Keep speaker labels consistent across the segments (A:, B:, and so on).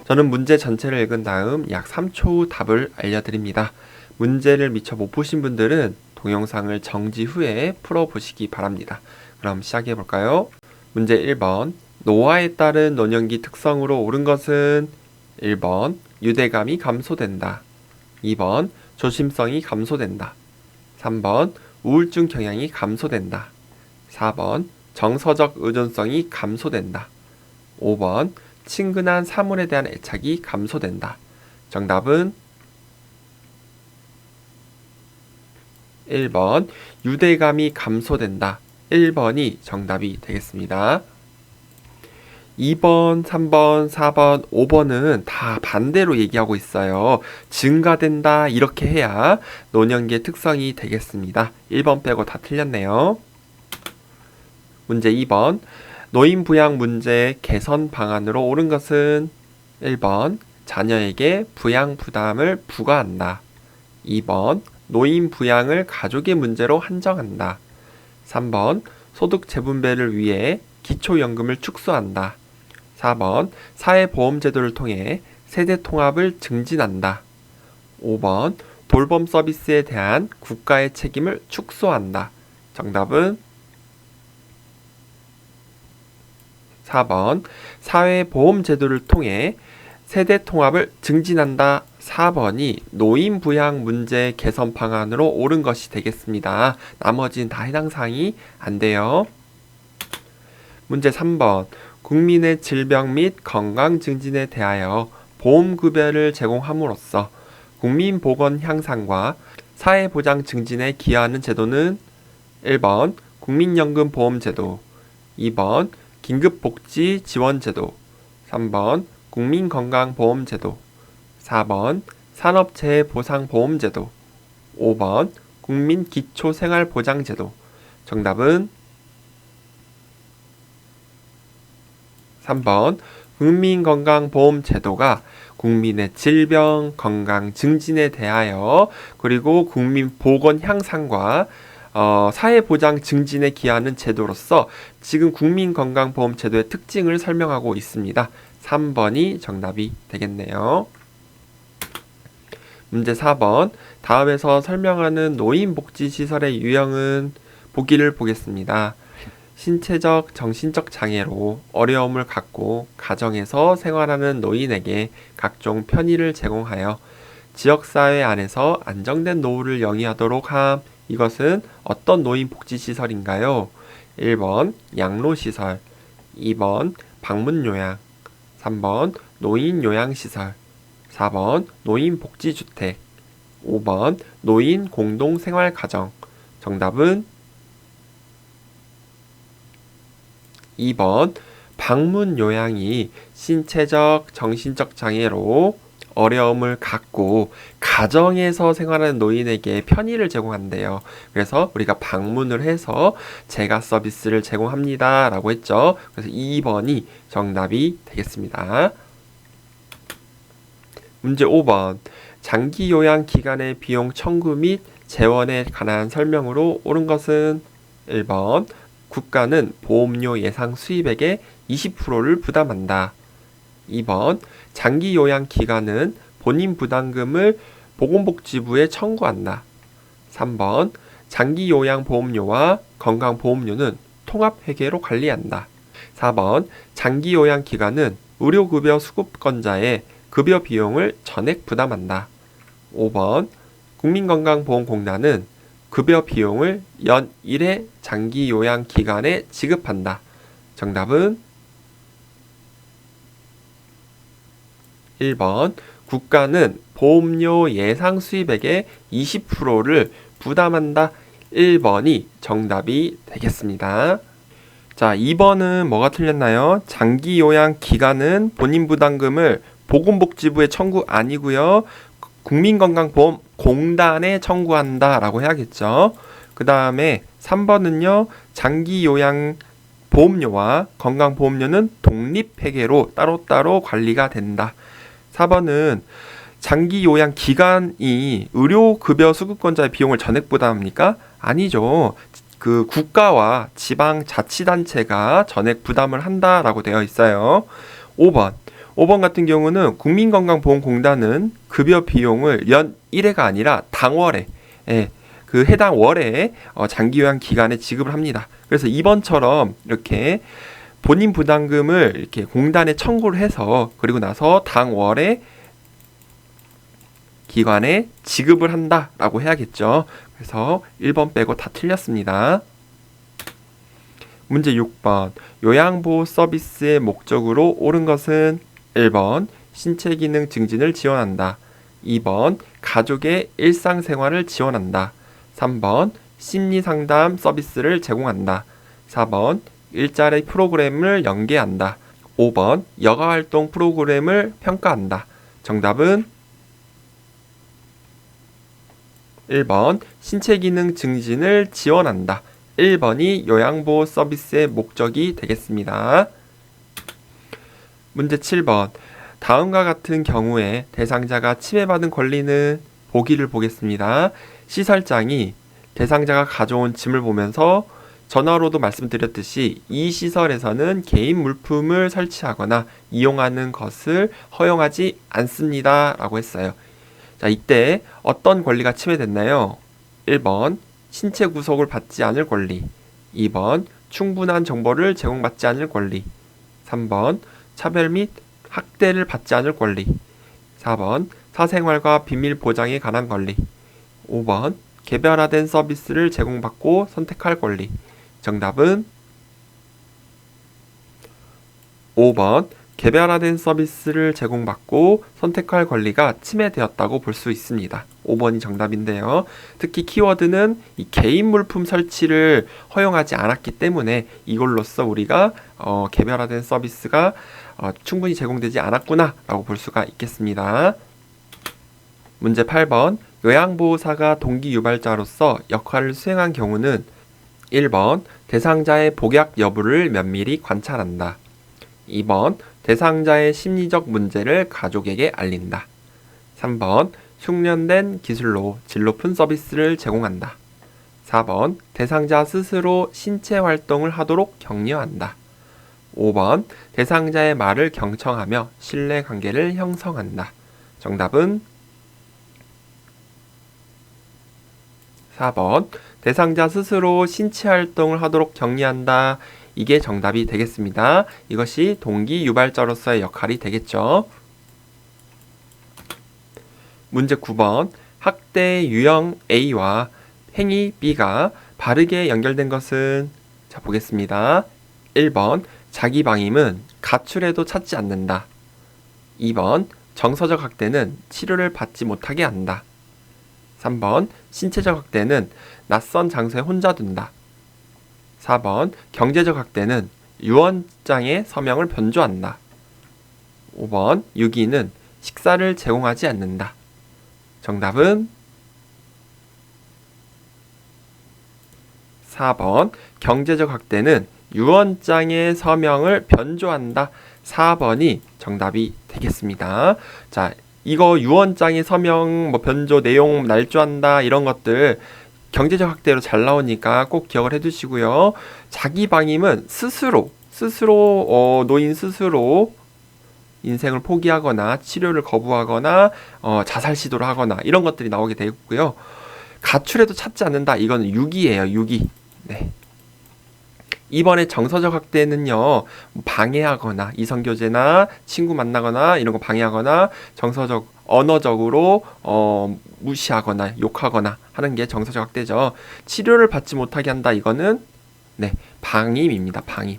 A: 저는 문제 전체를 읽은 다음 약 3초 후 답을 알려드립니다. 문제를 미처 못 보신 분들은 동영상을 정지 후에 풀어보시기 바랍니다. 그럼 시작해 볼까요? 문제 1번. 노화에 따른 노년기 특성으로 옳은 것은 1번 유대감이 감소된다. 2번 조심성이 감소된다. 3번 우울증 경향이 감소된다. 4번 정서적 의존성이 감소된다. 5번 친근한 사물에 대한 애착이 감소된다. 정답은 1번 유대감이 감소된다. 1번이 정답이 되겠습니다. 2번, 3번, 4번, 5번은 다 반대로 얘기하고 있어요. 증가된다 이렇게 해야 노년기의 특성이 되겠습니다. 1번 빼고 다 틀렸네요. 문제 2번. 노인 부양 문제 개선 방안으로 옳은 것은 1번 자녀에게 부양 부담을 부과한다. 2번 노인 부양을 가족의 문제로 한정한다. 3번 소득 재분배를 위해 기초연금을 축소한다. 4번 사회보험제도를 통해 세대 통합을 증진한다. 5번 돌봄 서비스에 대한 국가의 책임을 축소한다. 정답은 4번 사회보험제도를 통해 세대 통합을 증진한다. 4번이 노인 부양 문제 개선 방안으로 옳은 것이 되겠습니다. 나머지는 다 해당 사항이 안 돼요. 문제 3번. 국민의 질병 및 건강 증진에 대하여 보험급여를 제공함으로써 국민보건 향상과 사회보장 증진에 기여하는 제도는 1번 국민연금보험제도, 2번 긴급복지지원제도, 3번 국민건강보험제도, 4번 산업재해보상보험제도, 5번 국민기초생활보장제도. 정답은 3번 국민건강보험제도가 국민의 질병, 건강 증진에 대하여 그리고 국민보건 향상과 사회보장 증진에 기여하는 제도로서 지금 국민건강보험제도의 특징을 설명하고 있습니다. 3번이 정답이 되겠네요. 문제 4번. 다음에서 설명하는 노인복지시설의 유형은 보기를 보겠습니다. 신체적, 정신적 장애로 어려움을 갖고 가정에서 생활하는 노인에게 각종 편의를 제공하여 지역사회 안에서 안정된 노후를 영위하도록 함. 이것은 어떤 노인복지시설인가요? 1번 양로시설, 2번 방문요양, 3번 노인요양시설, 4번 노인복지주택, 5번 노인공동생활가정. 정답은 2번 방문요양이 신체적, 정신적 장애로 어려움을 갖고 가정에서 생활하는 노인에게 편의를 제공한대요. 그래서 우리가 방문을 해서 재가 서비스를 제공합니다 라고 했죠. 그래서 2번이 정답이 되겠습니다. 문제 5번. 장기 요양 기간의 비용 청구 및 재원에 관한 설명으로 옳은 것은 1번 국가는 보험료 예상 수입액의 20%를 부담한다. 2번 장기 요양 기간은 본인 부담금을 보건복지부에 청구한다. 3번 장기 요양 보험료와 건강보험료는 통합회계로 관리한다. 4번 장기 요양 기간은 의료급여 수급권자의 급여 비용을 전액 부담한다. 5번 국민건강보험공단은 급여 비용을 연 1회 장기 요양 기간에 지급한다. 정답은 1번 국가는 보험료 예상 수입액의 20%를 부담한다. 1번이 정답이 되겠습니다. 자, 2번은 뭐가 틀렸나요? 장기 요양 기간은 본인 부담금을 보건복지부에 청구 아니고요. 국민건강보험공단에 청구한다 라고 해야겠죠. 그 다음에 3번은요. 장기 요양 보험료와 건강보험료는 독립회계로 따로따로 관리가 된다. 4번은 장기 요양 기간이 의료급여 수급권자의 비용을 전액 부담합니까? 아니죠. 그 국가와 지방자치단체가 전액 부담을 한다라고 되어 있어요. 5번. 5번 같은 경우는 국민건강보험공단은 급여 비용을 연 1회가 아니라 당월에, 그 해당 월에 장기요양 기간에 지급을 합니다. 그래서 2번처럼 이렇게 본인 부담금을 이렇게 공단에 청구를 해서 그리고 나서 당월에 기관에 지급을 한다라고 해야겠죠. 그래서 1번 빼고 다 틀렸습니다. 문제 6번. 요양보호 서비스의 목적으로 옳은 것은 1번 신체기능 증진을 지원한다. 2번 가족의 일상생활을 지원한다. 3번 심리상담 서비스를 제공한다. 4번 일자리 프로그램을 연계한다. 5번 여가활동 프로그램을 평가한다. 정답은 1번 신체기능 증진을 지원한다. 1번이 요양보호 서비스의 목적이 되겠습니다. 문제 7번. 다음과 같은 경우에 대상자가 침해받은 권리는 보기를 보겠습니다. 시설장이 대상자가 가져온 짐을 보면서 전화로도 말씀드렸듯이 이 시설에서는 개인 물품을 설치하거나 이용하는 것을 허용하지 않습니다. 라고 했어요. 자, 이때 어떤 권리가 침해됐나요? 1번 신체 구속을 받지 않을 권리. 2번 충분한 정보를 제공받지 않을 권리. 3번 차별 및 학대를 받지 않을 권리. 4번 사생활과 비밀 보장에 관한 권리. 5번 개별화된 서비스를 제공받고 선택할 권리. 정답은 5번 개별화된 서비스를 제공받고 선택할 권리가 침해되었다고 볼 수 있습니다. 5번이 정답인데요. 특히 키워드는 이 개인 물품 설치를 허용하지 않았기 때문에 이걸로써 우리가 개별화된 서비스가 충분히 제공되지 않았구나 라고 볼 수가 있겠습니다. 문제 8번. 요양보호사가 동기 유발자로서 역할을 수행한 경우는 1번 대상자의 복약 여부를 면밀히 관찰한다. 2번 대상자의 심리적 문제를 가족에게 알린다. 3번 숙련된 기술로 질 높은 서비스를 제공한다. 4번 대상자 스스로 신체 활동을 하도록 격려한다. 5번 대상자의 말을 경청하며 신뢰관계를 형성한다. 정답은 4번 대상자 스스로 신체 활동을 하도록 격려한다. 이게 정답이 되겠습니다. 이것이 동기 유발자로서의 역할이 되겠죠. 문제 9번. 학대 유형 A와 행위 B가 바르게 연결된 것은? 자, 보겠습니다. 1번 자기 방임은 가출해도 찾지 않는다. 2번 정서적 학대는 치료를 받지 못하게 한다. 3번 신체적 학대는 낯선 장소에 혼자 둔다. 4번 경제적 학대는 유언장의 서명을 변조한다. 5번 유기는 식사를 제공하지 않는다. 정답은 4번 경제적 학대는 유언장의 서명을 변조한다. 4번이 정답이 되겠습니다. 자, 이거 유언장의 서명, 변조, 내용, 날조한다 이런 것들 경제적 학대로 잘 나오니까 꼭 기억을 해두시고요. 자기 방임은 스스로 노인 스스로 인생을 포기하거나 치료를 거부하거나 자살 시도를 하거나 이런 것들이 나오게 되고요. 가출해도 찾지 않는다. 이거는 유기예요. 유기. 네. 이번에 정서적 학대는요, 방해하거나 이성교제나 친구 만나거나 이런 거 방해하거나 정서적 언어적으로 무시하거나 욕하거나 하는 게 정서적 학대죠. 치료를 받지 못하게 한다. 이거는 네, 방임입니다. 방임.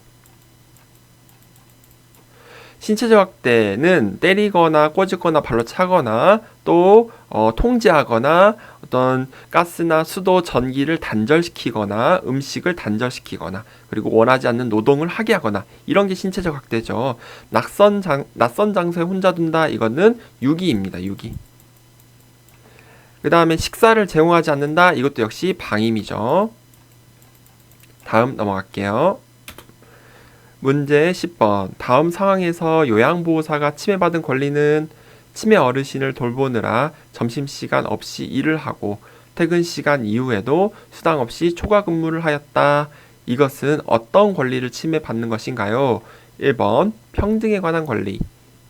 A: 신체적 학대는 때리거나 꼬집거나 발로 차거나 또 통제하거나 어떤 가스나 수도, 전기를 단절시키거나 음식을 단절시키거나 그리고 원하지 않는 노동을 하게 하거나 이런 게 신체적 학대죠. 낯선 장소에 혼자 둔다. 이거는 유기입니다. 유기. 그 다음에 식사를 제공하지 않는다. 이것도 역시 방임이죠. 다음 넘어갈게요. 문제 10번. 다음 상황에서 요양보호사가 침해받은 권리는 치매 어르신을 돌보느라 점심시간 없이 일을 하고 퇴근 시간 이후에도 수당 없이 초과 근무를 하였다. 이것은 어떤 권리를 침해받는 것인가요? 1번 평등에 관한 권리,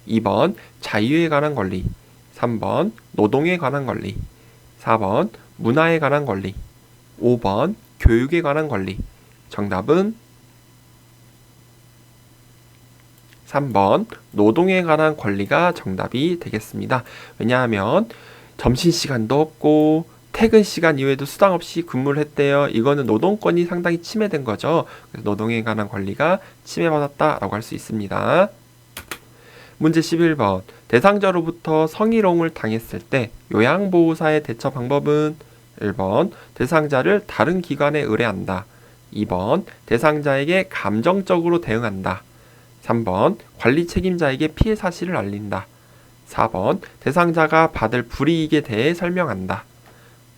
A: 2번 자유에 관한 권리, 3번 노동에 관한 권리, 4번 문화에 관한 권리, 5번 교육에 관한 권리. 정답은 3번 노동에 관한 권리가 정답이 되겠습니다. 왜냐하면 점심시간도 없고 퇴근 시간 이외에도 수당 없이 근무를 했대요. 이거는 노동권이 상당히 침해된 거죠. 그래서 노동에 관한 권리가 침해받았다라고 할 수 있습니다. 문제 11번. 대상자로부터 성희롱을 당했을 때 요양보호사의 대처 방법은 1번 대상자를 다른 기관에 의뢰한다. 2번 대상자에게 감정적으로 대응한다. 3번 관리 책임자에게 피해 사실을 알린다. 4번 대상자가 받을 불이익에 대해 설명한다.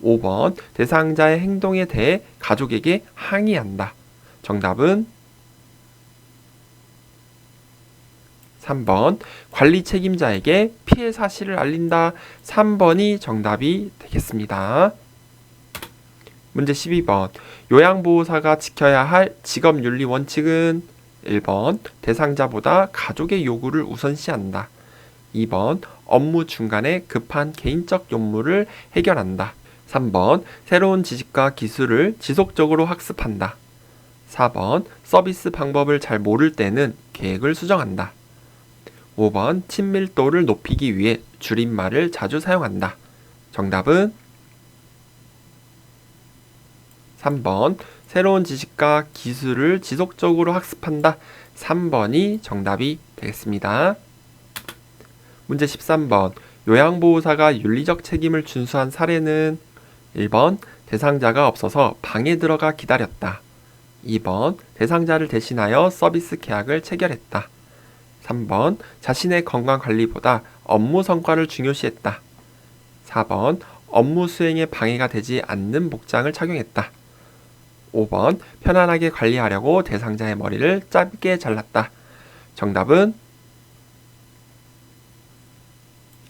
A: 5번 대상자의 행동에 대해 가족에게 항의한다. 정답은 3번 관리 책임자에게 피해 사실을 알린다. 3번이 정답이 되겠습니다. 문제 12번. 요양보호사가 지켜야 할 직업윤리 원칙은 1번 대상자보다 가족의 요구를 우선시한다. 2번 업무 중간에 급한 개인적 용무를 해결한다. 3번 새로운 지식과 기술을 지속적으로 학습한다. 4번 서비스 방법을 잘 모를 때는 계획을 수정한다. 5번 친밀도를 높이기 위해 줄임말을 자주 사용한다. 정답은 3번 새로운 지식과 기술을 지속적으로 학습한다. 3번이 정답이 되겠습니다. 문제 13번. 요양보호사가 윤리적 책임을 준수한 사례는 1번 대상자가 없어서 방에 들어가 기다렸다. 2번 대상자를 대신하여 서비스 계약을 체결했다. 3번 자신의 건강관리보다 업무 성과를 중요시했다. 4번 업무 수행에 방해가 되지 않는 복장을 착용했다. 5번 편안하게 관리하려고 대상자의 머리를 짧게 잘랐다. 정답은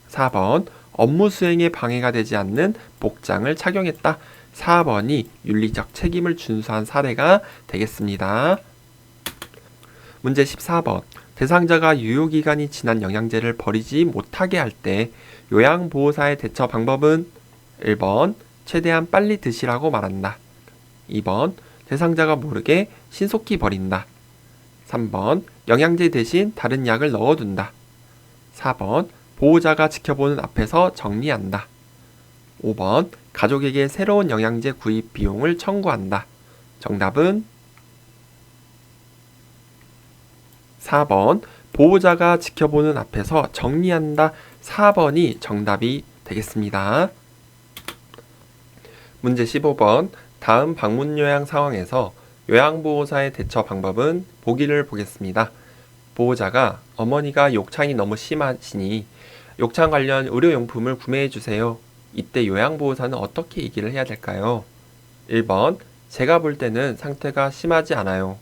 A: 4번 업무 수행에 방해가 되지 않는 복장을 착용했다. 4번이 윤리적 책임을 준수한 사례가 되겠습니다. 문제 14번. 대상자가 유효기간이 지난 영양제를 버리지 못하게 할 때 요양보호사의 대처 방법은 1번 최대한 빨리 드시라고 말한다. 2번 대상자가 모르게 신속히 버린다. 3번 영양제 대신 다른 약을 넣어둔다. 4번 보호자가 지켜보는 앞에서 정리한다. 5번 가족에게 새로운 영양제 구입 비용을 청구한다. 정답은 4번 보호자가 지켜보는 앞에서 정리한다. 4번이 정답이 되겠습니다. 문제 15번. 다음 방문 요양 상황에서 요양보호사의 대처 방법은 보기를 보겠습니다. 보호자가 어머니가 욕창이 너무 심하시니 욕창 관련 의료용품을 구매해 주세요. 이때 요양보호사는 어떻게 얘기를 해야 될까요? 1번 제가 볼 때는 상태가 심하지 않아요.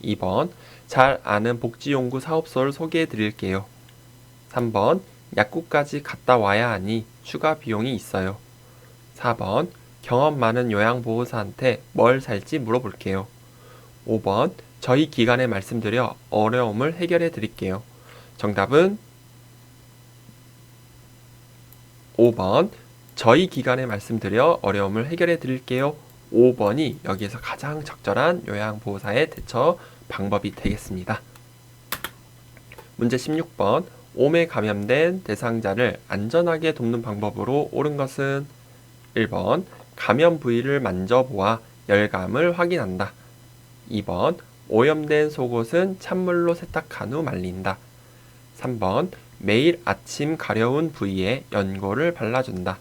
A: 2번 잘 아는 복지용구 사업소를 소개해 드릴게요. 3번 약국까지 갔다 와야 하니 추가 비용이 있어요. 4번 경험 많은 요양보호사한테 뭘 살지 물어볼게요. 5번 저희 기관에 말씀드려 어려움을 해결해 드릴게요. 정답은 5번 저희 기관에 말씀드려 어려움을 해결해 드릴게요. 5번이 여기에서 가장 적절한 요양보호사의 대처 방법이 되겠습니다. 문제 16번. 옴에 감염된 대상자를 안전하게 돕는 방법으로 옳은 것은 1번 감염 부위를 만져보아 열감을 확인한다. 2번 오염된 속옷은 찬물로 세탁한 후 말린다. 3번 매일 아침 가려운 부위에 연고를 발라준다.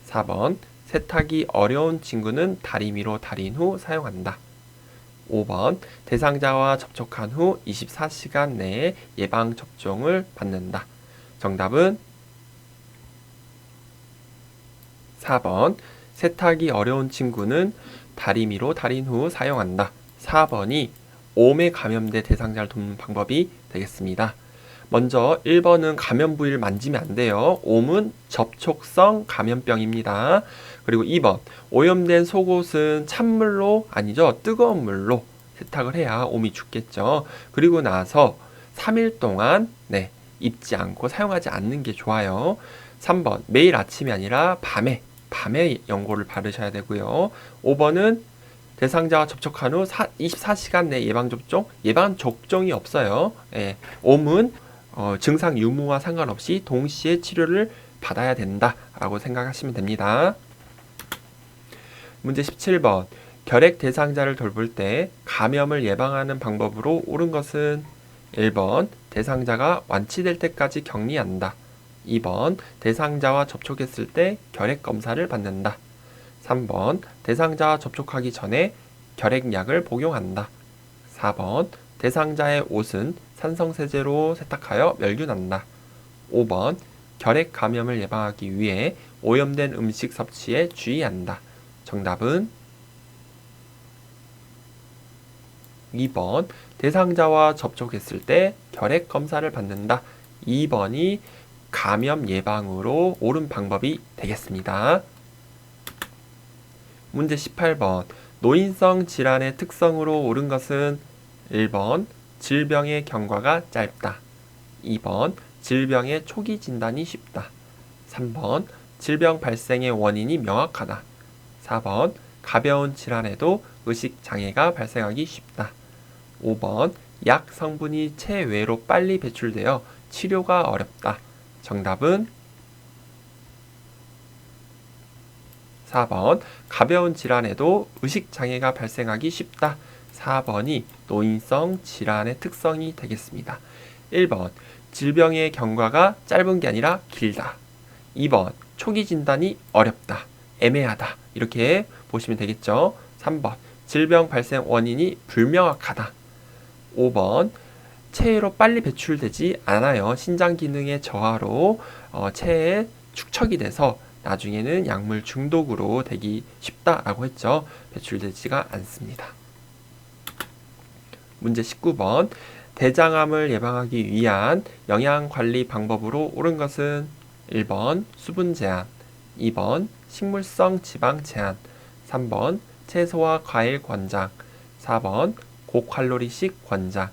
A: 4번 세탁이 어려운 친구는 다리미로 다린 후 사용한다. 5번 대상자와 접촉한 후 24시간 내에 예방접종을 받는다. 정답은 4번 세탁이 어려운 친구는 다리미로 다린 후 사용한다. 4번이 옴에 감염된 대상자를 돕는 방법이 되겠습니다. 먼저 1번은 감염 부위를 만지면 안 돼요. 옴은 접촉성 감염병입니다. 그리고 2번 오염된 속옷은 찬물로 아니죠. 뜨거운 물로 세탁을 해야 옴이 죽겠죠. 그리고 나서 3일 동안 입지 않고 사용하지 않는 게 좋아요. 3번 매일 아침이 아니라 밤에 연고를 바르셔야 되고요. 5번은 대상자와 접촉한 후 24시간 내 예방접종이 없어요. 예, 옴은 증상 유무와 상관없이 동시에 치료를 받아야 된다라고 생각하시면 됩니다. 문제 17번. 결핵 대상자를 돌볼 때 감염을 예방하는 방법으로 옳은 것은 1번 대상자가 완치될 때까지 격리한다. 2번 대상자와 접촉했을 때 결핵 검사를 받는다. 3번 대상자와 접촉하기 전에 결핵약을 복용한다. 4번 대상자의 옷은 산성세제로 세탁하여 멸균한다. 5번 결핵 감염을 예방하기 위해 오염된 음식 섭취에 주의한다. 정답은 2번 대상자와 접촉했을 때 결핵 검사를 받는다. 2번이 감염 예방으로 옳은 방법이 되겠습니다. 문제 18번. 노인성 질환의 특성으로 옳은 것은 1번 질병의 경과가 짧다. 2번 질병의 초기 진단이 쉽다. 3번 질병 발생의 원인이 명확하다. 4번 가벼운 질환에도 의식장애가 발생하기 쉽다. 5번 약 성분이 체외로 빨리 배출되어 치료가 어렵다. 정답은 4번 가벼운 질환에도 의식장애가 발생하기 쉽다. 4번이 노인성 질환의 특성이 되겠습니다. 1번 질병의 경과가 짧은 게 아니라 길다. 2번 초기 진단이 어렵다. 애매하다. 이렇게 보시면 되겠죠. 3번 질병 발생 원인이 불명확하다. 5번 체외로 빨리 배출되지 않아요. 신장 기능의 저하로 체에 축적이 돼서 나중에는 약물 중독으로 되기 쉽다라고 했죠. 배출되지가 않습니다. 문제 19번. 대장암을 예방하기 위한 영양관리 방법으로 옳은 것은 1번 수분 제한, 2번 식물성 지방 제한, 3번 채소와 과일 권장, 4번 고칼로리식 권장,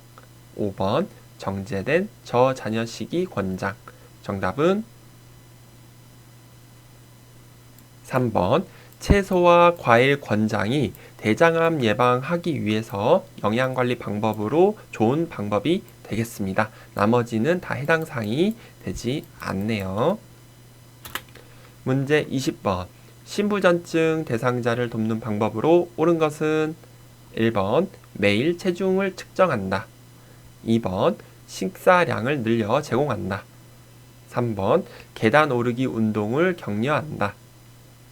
A: 5번 정제된 저잔여식이 권장. 정답은 3번 채소와 과일 권장이 대장암 예방하기 위해서 영양관리 방법으로 좋은 방법이 되겠습니다. 나머지는 다 해당 사항이 되지 않네요. 문제 20번. 신부전증 대상자를 돕는 방법으로 옳은 것은 1번 매일 체중을 측정한다. 2번 식사량을 늘려 제공한다. 3번 계단 오르기 운동을 격려한다.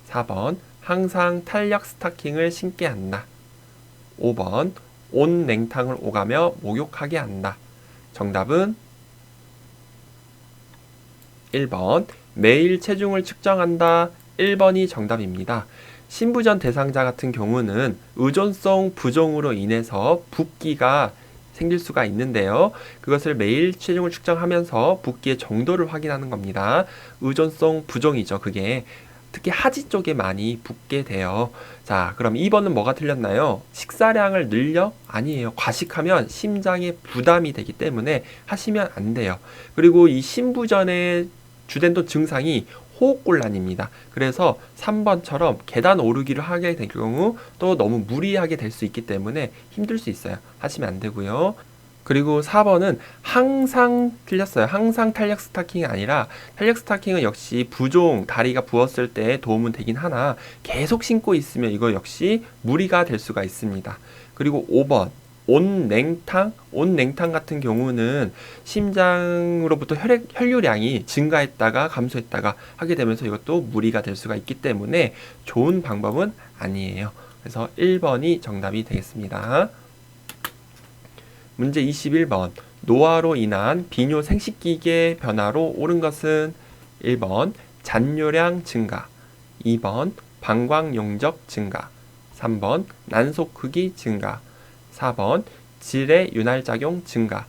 A: 4번 항상 탄력 스타킹을 신게 한다. 5번 온 냉탕을 오가며 목욕하게 한다. 정답은 1번 매일 체중을 측정한다. 1번이 정답입니다. 신부전 대상자 같은 경우는 의존성 부종으로 인해서 붓기가 생길 수가 있는데요. 그것을 매일 체중을 측정하면서 붓기의 정도를 확인하는 겁니다. 의존성 부종이죠. 그게 특히 하지 쪽에 많이 붓게 돼요. 자, 그럼 2번은 뭐가 틀렸나요? 식사량을 늘려? 아니에요. 과식하면 심장에 부담이 되기 때문에 하시면 안 돼요. 그리고 이 신부전의 주된 또 증상이 호흡곤란입니다. 그래서 3번처럼 계단 오르기를 하게 될 경우 또 너무 무리하게 될 수 있기 때문에 힘들 수 있어요. 하시면 안 되고요. 그리고 4번은 항상 틀렸어요. 항상 탄력 스타킹이 아니라 탄력 스타킹은 역시 부종, 다리가 부었을 때 도움은 되긴 하나 계속 신고 있으면 이거 역시 무리가 될 수가 있습니다. 그리고 5번 온냉탕 같은 경우는 심장으로부터 혈류량이 증가했다가 감소했다가 하게 되면서 이것도 무리가 될 수가 있기 때문에 좋은 방법은 아니에요. 그래서 1번이 정답이 되겠습니다. 문제 21번. 노화로 인한 비뇨 생식기계 변화로 옳은 것은 1번 잔뇨량 증가, 2번 방광용적 증가, 3번 난소 크기 증가, 4번 질의 윤활작용 증가,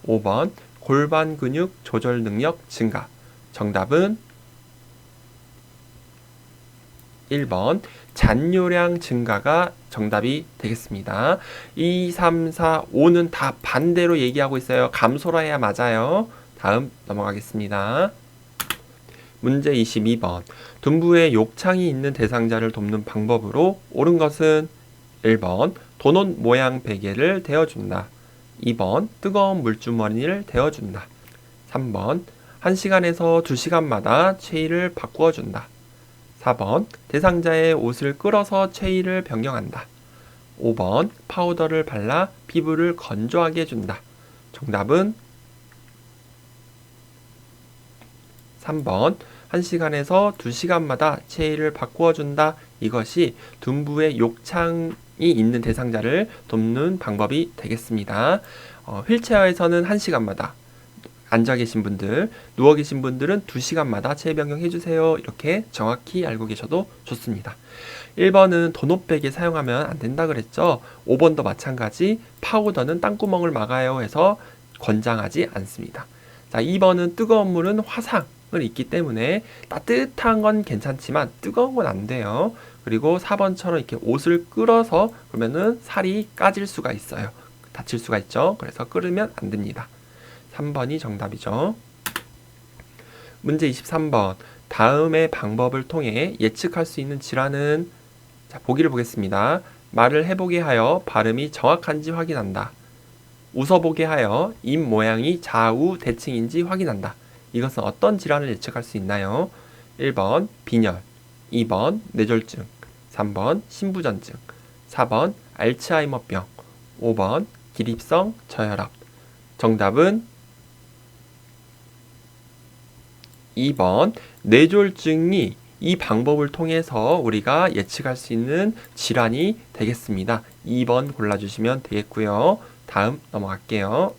A: 5번 골반 근육 조절 능력 증가. 정답은 1번 잔뇨량 증가가 정답이 되겠습니다. 2, 3, 4, 5는 다 반대로 얘기하고 있어요. 감소라 해야 맞아요. 다음 넘어가겠습니다. 문제 22번. 둔부에 욕창이 있는 대상자를 돕는 방법으로 옳은 것은 1번 도넛 모양 베개를 데워준다. 2번 뜨거운 물주머니를 데워준다. 3번 1시간에서 2시간마다 체위를 바꾸어준다. 4번 대상자의 옷을 끌어서 체위를 변경한다. 5번 파우더를 발라 피부를 건조하게 해준다. 정답은 3번 1시간에서 2시간마다 체위를 바꾸어준다. 이것이 둔부의 욕창이 있는 대상자를 돕는 방법이 되겠습니다. 휠체어에서는 1시간마다, 앉아 계신 분들, 누워 계신 분들은 2시간마다 체위 변경해 주세요. 이렇게 정확히 알고 계셔도 좋습니다. 1번은 도넛백에 사용하면 안 된다 그랬죠. 5번도 마찬가지, 파우더는 땅구멍을 막아요 해서 권장하지 않습니다. 자, 2번은 뜨거운 물은 화상을 입기 때문에 따뜻한 건 괜찮지만 뜨거운 건 안 돼요. 그리고 4번처럼 이렇게 옷을 끌어서 그러면은 살이 까질 수가 있어요. 다칠 수가 있죠. 그래서 끌으면 안 됩니다. 3번이 정답이죠. 문제 23번. 다음의 방법을 통해 예측할 수 있는 질환은, 자, 보기를 보겠습니다. 말을 해보게 하여 발음이 정확한지 확인한다. 웃어보게 하여 입 모양이 좌우 대칭인지 확인한다. 이것은 어떤 질환을 예측할 수 있나요? 1번 빈혈, 2번 뇌졸중, 3번 신부전증, 4번 알츠하이머병, 5번 기립성 저혈압. 정답은 2번 뇌졸중이 이 방법을 통해서 우리가 예측할 수 있는 질환이 되겠습니다. 2번 골라주시면 되겠고요. 다음 넘어갈게요.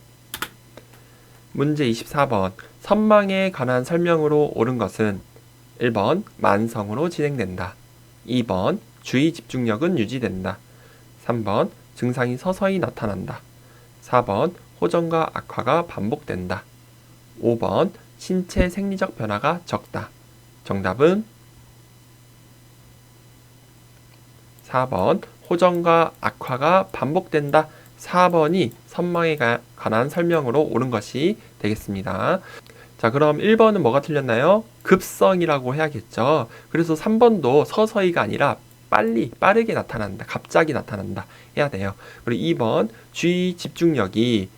A: 문제 24번. 선망에 관한 설명으로 옳은 것은 1번 만성으로 진행된다. 2번 주의 집중력은 유지된다. 3번 증상이 서서히 나타난다. 4번 호전과 악화가 반복된다. 5번 신체 생리적 변화가 적다. 정답은 4번 호전과 악화가 반복된다. 4번이 선망에 관한 설명으로 옳은 것이 되겠습니다. 자, 그럼 1번은 뭐가 틀렸나요? 급성이라고 해야겠죠. 그래서 3번도 서서히가 아니라 빠르게 나타난다. 갑자기 나타난다. 해야 돼요. 그리고 2번 주의 집중력이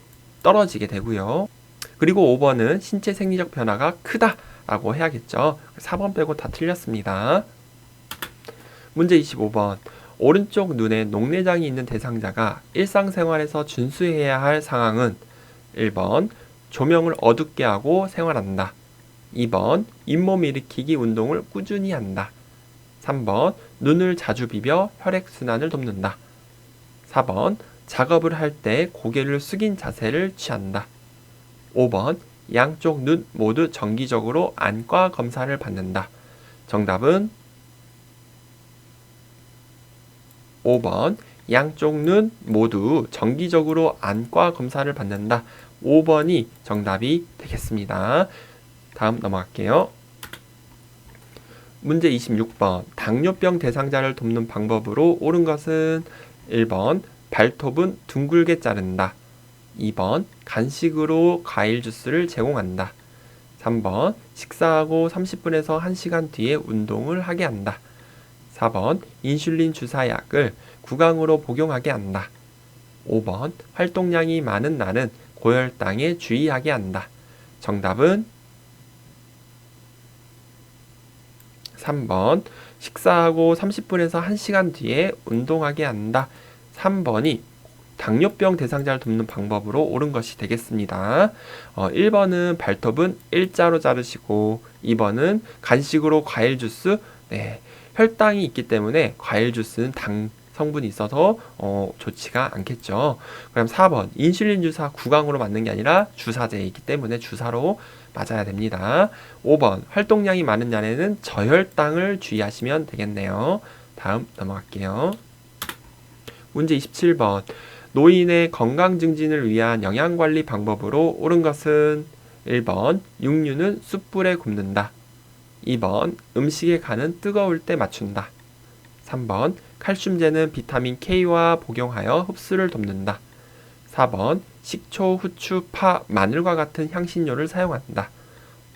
A: 떨어지게 되고요. 그리고 5번은 신체 생리적 변화가 크다 라고 해야겠죠. 4번 빼고 다 틀렸습니다. 문제 25번. 오른쪽 눈에 녹내장이 있는 대상자가 일상생활에서 준수해야 할 상황은 1번 조명을 어둡게 하고 생활한다. 2번 잇몸 일으키기 운동을 꾸준히 한다. 3번 눈을 자주 비벼 혈액순환을 돕는다. 4번 작업을 할 때 고개를 숙인 자세를 취한다. 5번 양쪽 눈 모두 정기적으로 안과 검사를 받는다. 정답은 5번 양쪽 눈 모두 정기적으로 안과 검사를 받는다. 5번이 정답이 되겠습니다. 다음 넘어갈게요. 문제 26번. 당뇨병 대상자를 돕는 방법으로 옳은 것은 1번 발톱은 둥글게 자른다. 2번 간식으로 과일 주스를 제공한다. 3번 식사하고 30분에서 1시간 뒤에 운동을 하게 한다. 4번 인슐린 주사약을 구강으로 복용하게 한다. 5번 활동량이 많은 날은 고혈당에 주의하게 한다. 정답은 3번 식사하고 30분에서 1시간 뒤에 운동하게 한다. 3번이 당뇨병 대상자를 돕는 방법으로 옳은 것이 되겠습니다. 1번은 발톱은 일자로 자르시고 2번은 간식으로 과일 주스. 네, 혈당이 있기 때문에 과일 주스는 당 성분이 있어서 좋지가 않겠죠. 그럼 4번 인슐린 주사 구강으로 맞는 게 아니라 주사제이기 때문에 주사로 맞아야 됩니다. 5번 활동량이 많은 날에는 저혈당을 주의하시면 되겠네요. 다음 넘어갈게요. 문제 27번. 노인의 건강 증진을 위한 영양관리 방법으로 옳은 것은 1번 육류는 숯불에 굽는다. 2번 음식에 간은 뜨거울 때 맞춘다. 3번 칼슘제는 비타민 K와 복용하여 흡수를 돕는다. 4번 식초, 후추, 파, 마늘과 같은 향신료를 사용한다.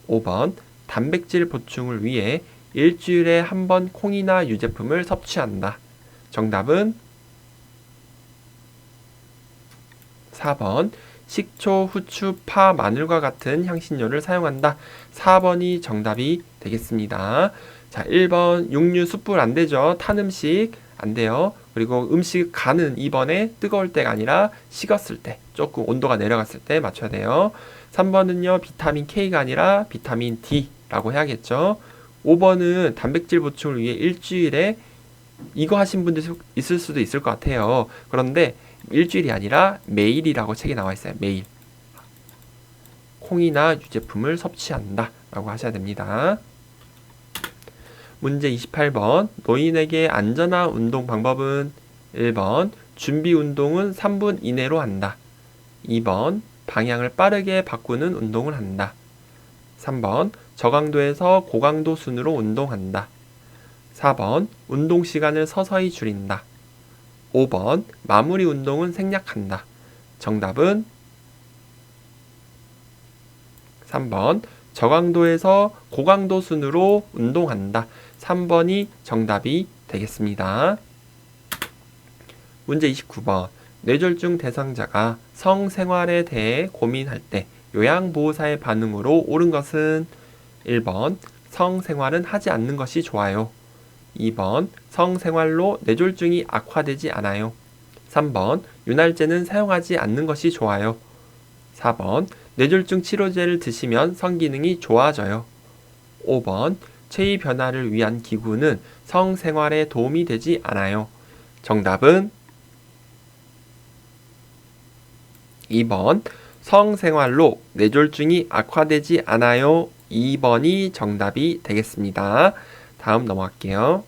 A: 5번 단백질 보충을 위해 일주일에 한 번 콩이나 유제품을 섭취한다. 정답은 4번 식초, 후추, 파, 마늘과 같은 향신료를 사용한다. 4번이 정답이 되겠습니다. 자, 1번 육류, 숯불 안 되죠. 탄 음식 안 돼요. 그리고 음식 간은 2번에 뜨거울 때가 아니라 식었을 때, 조금 온도가 내려갔을 때 맞춰야 돼요. 3번은요, 비타민 K가 아니라 비타민 D라고 해야겠죠. 5번은 단백질 보충을 위해 일주일에 이거 하신 분들 있을 수도 있을 것 같아요. 그런데 일주일이 아니라 매일이라고 책에 나와 있어요. 매일. 콩이나 유제품을 섭취한다 라고 하셔야 됩니다. 문제 28번 노인에게 안전한 운동 방법은 1번 준비 운동은 3분 이내로 한다. 2번 방향을 빠르게 바꾸는 운동을 한다. 3번 저강도에서 고강도 순으로 운동한다. 4번 운동 시간을 서서히 줄인다. 5번 마무리 운동은 생략한다. 정답은 3번 저강도에서 고강도 순으로 운동한다. 3번이 정답이 되겠습니다. 문제 29번 뇌졸중 대상자가 성생활에 대해 고민할 때 요양보호사의 반응으로 옳은 것은 1번 성생활은 하지 않는 것이 좋아요. 2번 성생활로 뇌졸중이 악화되지 않아요. 3번 윤활제는 사용하지 않는 것이 좋아요. 4번 뇌졸중 치료제를 드시면 성기능이 좋아져요. 5번 체위 변화를 위한 기구는 성생활에 도움이 되지 않아요. 정답은 2번 성생활로 뇌졸중이 악화되지 않아요. 2번이 정답이 되겠습니다. 다음 넘어갈게요.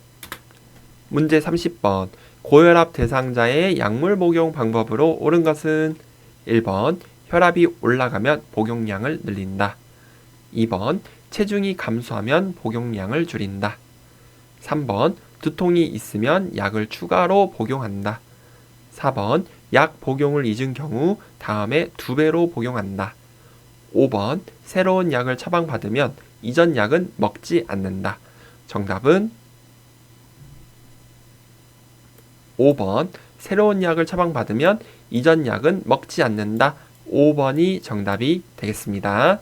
A: 문제 30번 고혈압 대상자의 약물 복용 방법으로 옳은 것은 1번 혈압이 올라가면 복용량을 늘린다. 2번 체중이 감소하면 복용량을 줄인다. 3번 두통이 있으면 약을 추가로 복용한다. 4번 약 복용을 잊은 경우 다음에 2배로 복용한다. 5번 새로운 약을 처방받으면 이전 약은 먹지 않는다. 정답은 5번 새로운 약을 처방받으면 이전 약은 먹지 않는다. 5번이 정답이 되겠습니다.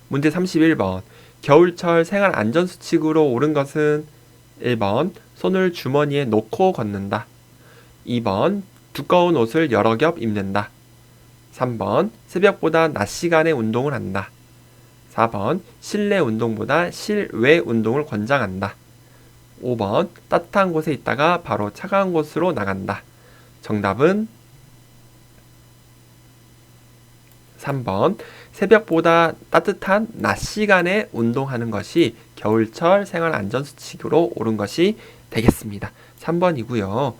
A: 문제 31번 겨울철 생활안전수칙으로 옳은 것은 1번 손을 주머니에 놓고 걷는다. 2번 두꺼운 옷을 여러 겹 입는다. 3번 새벽보다 낮 시간에 운동을 한다. 4번 실내 운동보다 실외 운동을 권장한다. 5번 따뜻한 곳에 있다가 바로 차가운 곳으로 나간다. 정답은 3번 새벽보다 따뜻한 낮 시간에 운동하는 것이 겨울철 생활안전수칙으로 옳은 것이 되겠습니다. 3번이고요.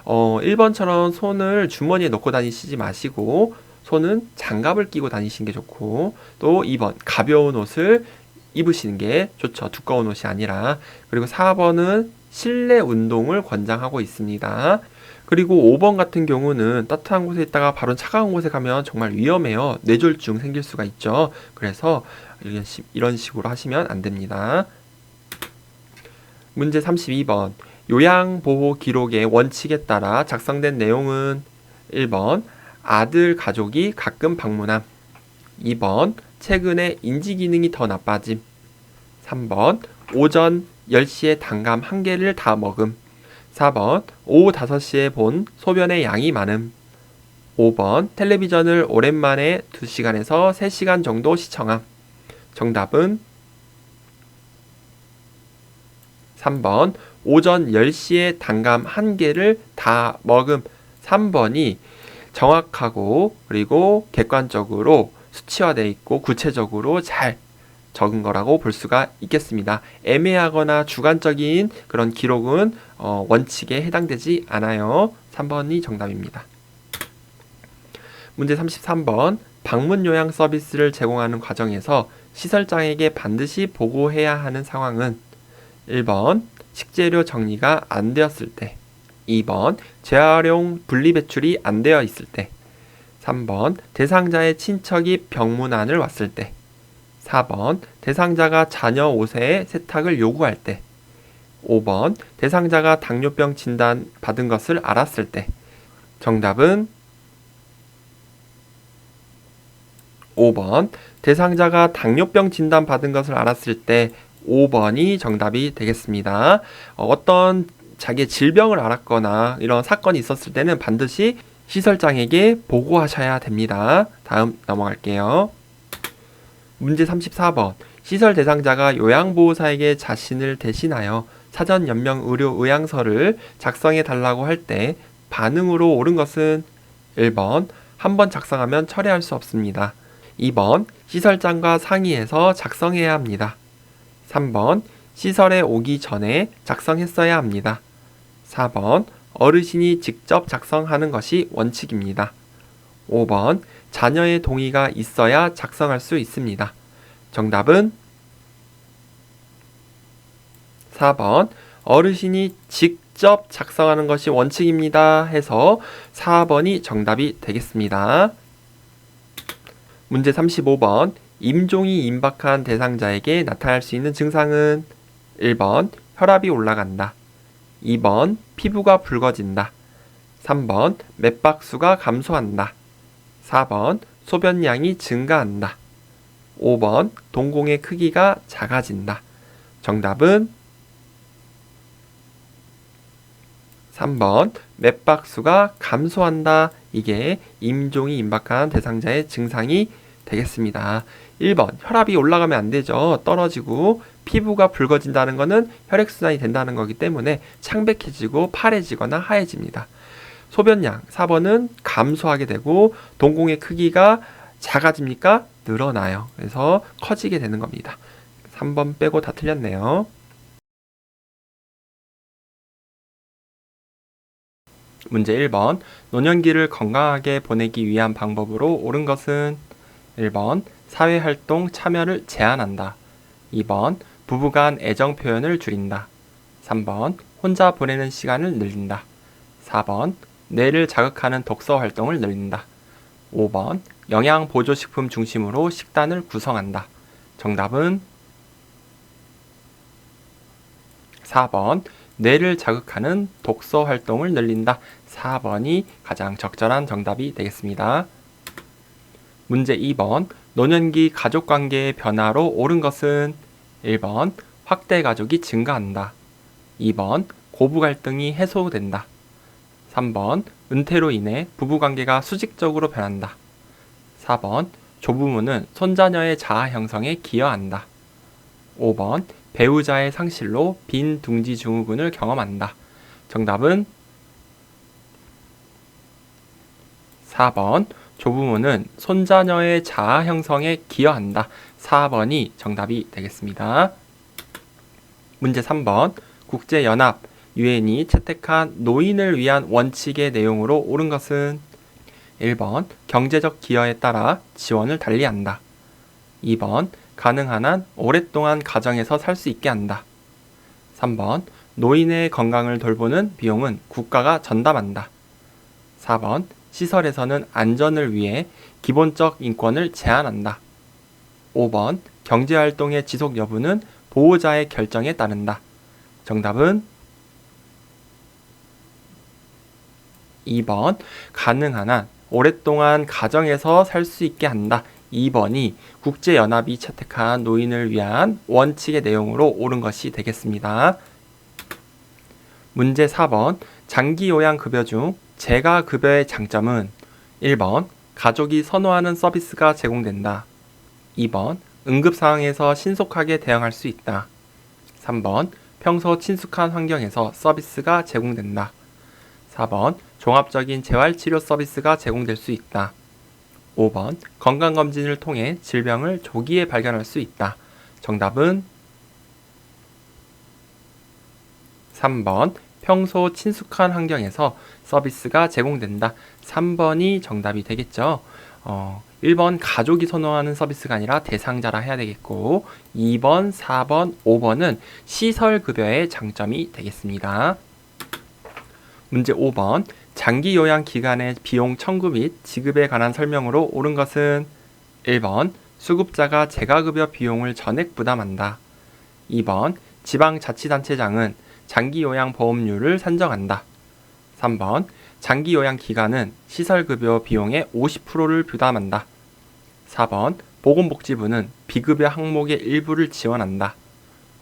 A: 1번처럼 손을 주머니에 넣고 다니시지 마시고 손은 장갑을 끼고 다니시는 게 좋고 또 2번 가벼운 옷을 입으시는 게 좋죠. 두꺼운 옷이 아니라. 그리고 4번은 실내 운동을 권장하고 있습니다. 그리고 5번 같은 경우는 따뜻한 곳에 있다가 바로 차가운 곳에 가면 정말 위험해요. 뇌졸중 생길 수가 있죠. 그래서 이런 식으로 하시면 안 됩니다. 문제 32번 요양보호 기록의 원칙에 따라 작성된 내용은 1번 아들 가족이 가끔 방문함. 2번 최근에 인지기능이 더 나빠짐. 3번 오전 10시에 단감 1개를 다 먹음. 4번 오후 5시에 본 소변의 양이 많음. 5번 텔레비전을 오랜만에 2시간에서 3시간 정도 시청함. 정답은 3번 오전 10시에 단감 1개를 다 먹음. 3번이 정확하고 그리고 객관적으로 수치화되어 있고 구체적으로 잘 적은 거라고 볼 수가 있겠습니다. 애매하거나 주관적인 그런 기록은 원칙에 해당되지 않아요. 3번이 정답입니다. 문제 33번 방문 요양 서비스를 제공하는 과정에서 시설장에게 반드시 보고해야 하는 상황은 1번 식재료 정리가 안 되었을 때 2번 재활용 분리배출이 안 되어 있을 때 3번 대상자의 친척이 병문안을 왔을 때. 4번 대상자가 자녀 옷의 세탁을 요구할 때. 5번 대상자가 당뇨병 진단 받은 것을 알았을 때. 정답은 5번 대상자가 당뇨병 진단 받은 것을 알았을 때 5번이 정답이 되겠습니다. 어떤 자기의 질병을 알았거나 이런 사건이 있었을 때는 반드시 시설장에게 보고하셔야 됩니다. 다음 넘어갈게요. 문제 34번. 시설 대상자가 요양보호사에게 자신을 대신하여 사전 연명 의료 의향서를 작성해 달라고 할 때 반응으로 옳은 것은 1번 한 번 작성하면 철회할 수 없습니다. 2번 시설장과 상의해서 작성해야 합니다. 3번 시설에 오기 전에 작성했어야 합니다. 4번 어르신이 직접 작성하는 것이 원칙입니다. 5번 자녀의 동의가 있어야 작성할 수 있습니다. 정답은 4번 어르신이 직접 작성하는 것이 원칙입니다 해서 4번이 정답이 되겠습니다. 문제 35번. 임종이 임박한 대상자에게 나타날 수 있는 증상은 1번 혈압이 올라간다. 2번 피부가 붉어진다. 3번 맥박수가 감소한다. 4번 소변량이 증가한다. 5번 동공의 크기가 작아진다. 정답은 3번 맥박수가 감소한다. 이게 임종이 임박한 대상자의 증상이 되겠습니다. 1번 혈압이 올라가면 안 되죠. 떨어지고 피부가 붉어진다는 것은 혈액순환이 된다는 거기 때문에 창백해지고 파래지거나 하얘집니다. 소변량 4번은 감소하게 되고 동공의 크기가 작아집니까? 늘어나요. 그래서 커지게 되는 겁니다. 3번 빼고 다 틀렸네요. 문제 1번. 노년기를 건강하게 보내기 위한 방법으로 옳은 것은 1번 사회활동 참여를 제한한다. 2번 부부간 애정 표현을 줄인다. 3번 혼자 보내는 시간을 늘린다. 4번 뇌를 자극하는 독서 활동을 늘린다. 5번 영양 보조식품 중심으로 식단을 구성한다. 정답은 4번 뇌를 자극하는 독서 활동을 늘린다. 4번이 가장 적절한 정답이 되겠습니다. 문제 2번. 노년기 가족관계의 변화로 옳은 것은 1번 확대 가족이 증가한다. 2번 고부 갈등이 해소된다. 3번 은퇴로 인해 부부관계가 수직적으로 변한다. 4번 조부모는 손자녀의 자아 형성에 기여한다. 5번 배우자의 상실로 빈 둥지 증후군을 경험한다. 정답은 4번 조부모는 손자녀의 자아 형성에 기여한다. 4번이 정답이 되겠습니다. 문제 3번. 국제연합, 유엔이 채택한 노인을 위한 원칙의 내용으로 옳은 것은 1번 경제적 기여에 따라 지원을 달리한다. 2번 가능한 한 오랫동안 가정에서 살 수 있게 한다. 3번 노인의 건강을 돌보는 비용은 국가가 전담한다. 4번 시설에서는 안전을 위해 기본적 인권을 제한한다. 5번 경제활동의 지속 여부는 보호자의 결정에 따른다. 정답은 2번 가능한 한 오랫동안 가정에서 살 수 있게 한다. 2번이 국제연합이 채택한 노인을 위한 원칙의 내용으로 옳은 것이 되겠습니다. 문제 4번. 장기요양급여 중 재가급여의 장점은 1번 가족이 선호하는 서비스가 제공된다. 2번 응급상황에서 신속하게 대응할 수 있다. 3번 평소 친숙한 환경에서 서비스가 제공된다. 4번 종합적인 재활치료 서비스가 제공될 수 있다. 5번 건강검진을 통해 질병을 조기에 발견할 수 있다. 정답은 3번 평소 친숙한 환경에서 서비스가 제공된다. 3번이 정답이 되겠죠. 1번 가족이 선호하는 서비스가 아니라 대상자라 해야 되겠고 2번, 4번, 5번은 시설급여의 장점이 되겠습니다. 문제 5번. 장기 요양 기간의 비용 청구 및 지급에 관한 설명으로 옳은 것은 1번 수급자가 재가급여 비용을 전액 부담한다. 2번 지방자치단체장은 장기요양보험료를 산정한다. 3번 장기요양 기간은 시설급여 비용의 50%를 부담한다. 4번 보건복지부는 비급여 항목의 일부를 지원한다.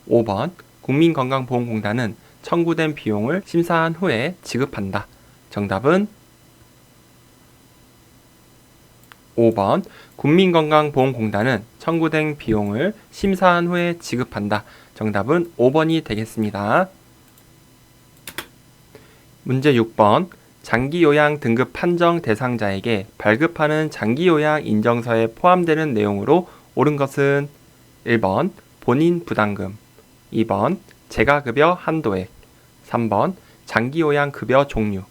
A: 5번 국민건강보험공단은 청구된 비용을 심사한 후에 지급한다. 정답은 5번 국민건강보험공단은 청구된 비용을 심사한 후에 지급한다. 정답은 5번이 되겠습니다. 문제 6번 장기요양 등급 판정 대상자에게 발급하는 장기요양 인정서에 포함되는 내용으로 옳은 것은 1번 본인 부담금, 2번 재가급여 한도액, 3번 장기요양 급여 종류,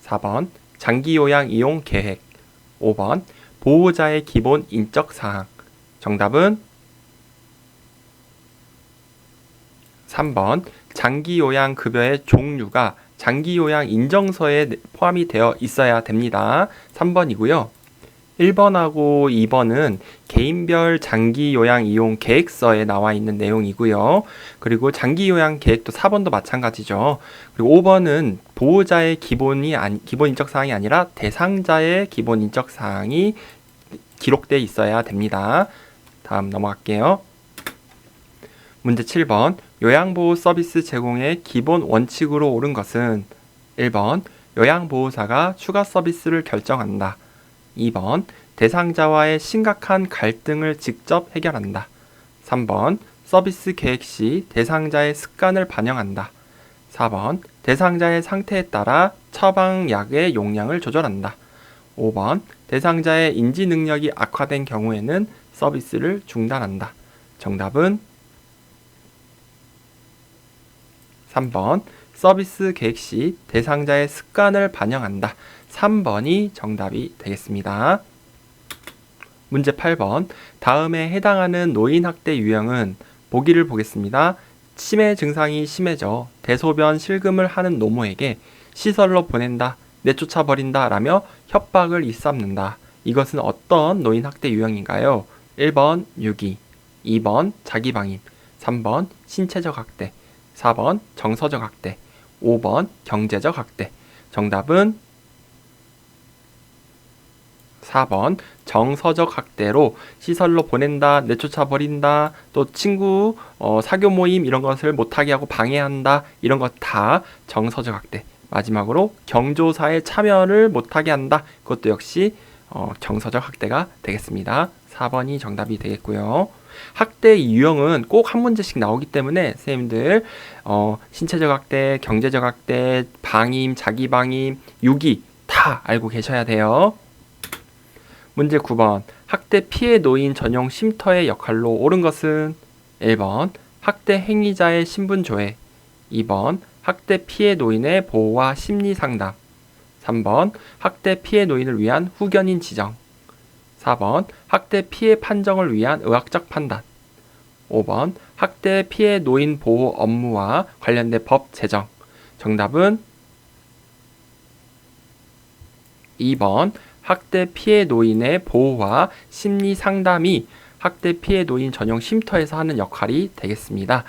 A: 4번 장기요양 이용 계획, 5번 보호자의 기본 인적 사항. 정답은 3번 장기요양 급여의 종류가 장기요양 인정서에 포함이 되어 있어야 됩니다. 3번이고요. 1번하고 2번은 개인별 장기요양 이용 계획서에 나와 있는 내용이고요. 그리고 장기요양 계획도 4번도 마찬가지죠. 그리고 5번은 보호자의 기본 인적사항이 아니라 대상자의 기본 인적사항이 기록되어 있어야 됩니다. 다음 넘어갈게요. 문제 7번 요양보호 서비스 제공의 기본 원칙으로 옳은 것은 1번 요양보호사가 추가 서비스를 결정한다. 2번 대상자와의 심각한 갈등을 직접 해결한다. 3번 서비스 계획 시 대상자의 습관을 반영한다. 4번 대상자의 상태에 따라 처방약의 용량을 조절한다. 5번 대상자의 인지 능력이 악화된 경우에는 서비스를 중단한다. 정답은 3번 서비스 계획 시 대상자의 습관을 반영한다. 3번이 정답이 되겠습니다. 문제 8번 다음에 해당하는 노인학대 유형은 보기를 보겠습니다. 치매 증상이 심해져 대소변 실금을 하는 노모에게 시설로 보낸다, 내쫓아 버린다 라며 협박을 일삼는다. 이것은 어떤 노인학대 유형인가요? 1번 유기, 2번 자기방임, 3번 신체적 학대, 4번 정서적 학대, 5번 경제적 학대. 정답은 4번 정서적 학대로 시설로 보낸다, 내쫓아 버린다, 또 친구 사교 모임 이런 것을 못하게 하고 방해한다. 이런 것 다 정서적 학대. 마지막으로 경조사에 참여를 못하게 한다. 그것도 역시 정서적 학대가 되겠습니다. 4번이 정답이 되겠고요. 학대의 유형은 꼭 한 문제씩 나오기 때문에 선생님들 신체적 학대, 경제적 학대, 방임, 자기방임, 유기 다 알고 계셔야 돼요. 문제 9번 학대 피해 노인 전용 쉼터의 역할로 옳은 것은 1번 학대 행위자의 신분 조회, 2번 학대 피해 노인의 보호와 심리 상담, 3번 학대 피해 노인을 위한 후견인 지정, 4번 학대 피해 판정을 위한 의학적 판단, 5번 학대 피해 노인 보호 업무와 관련된 법 제정. 정답은 2번 학대 피해 노인의 보호와 심리 상담이 학대 피해 노인 전용 쉼터에서 하는 역할이 되겠습니다.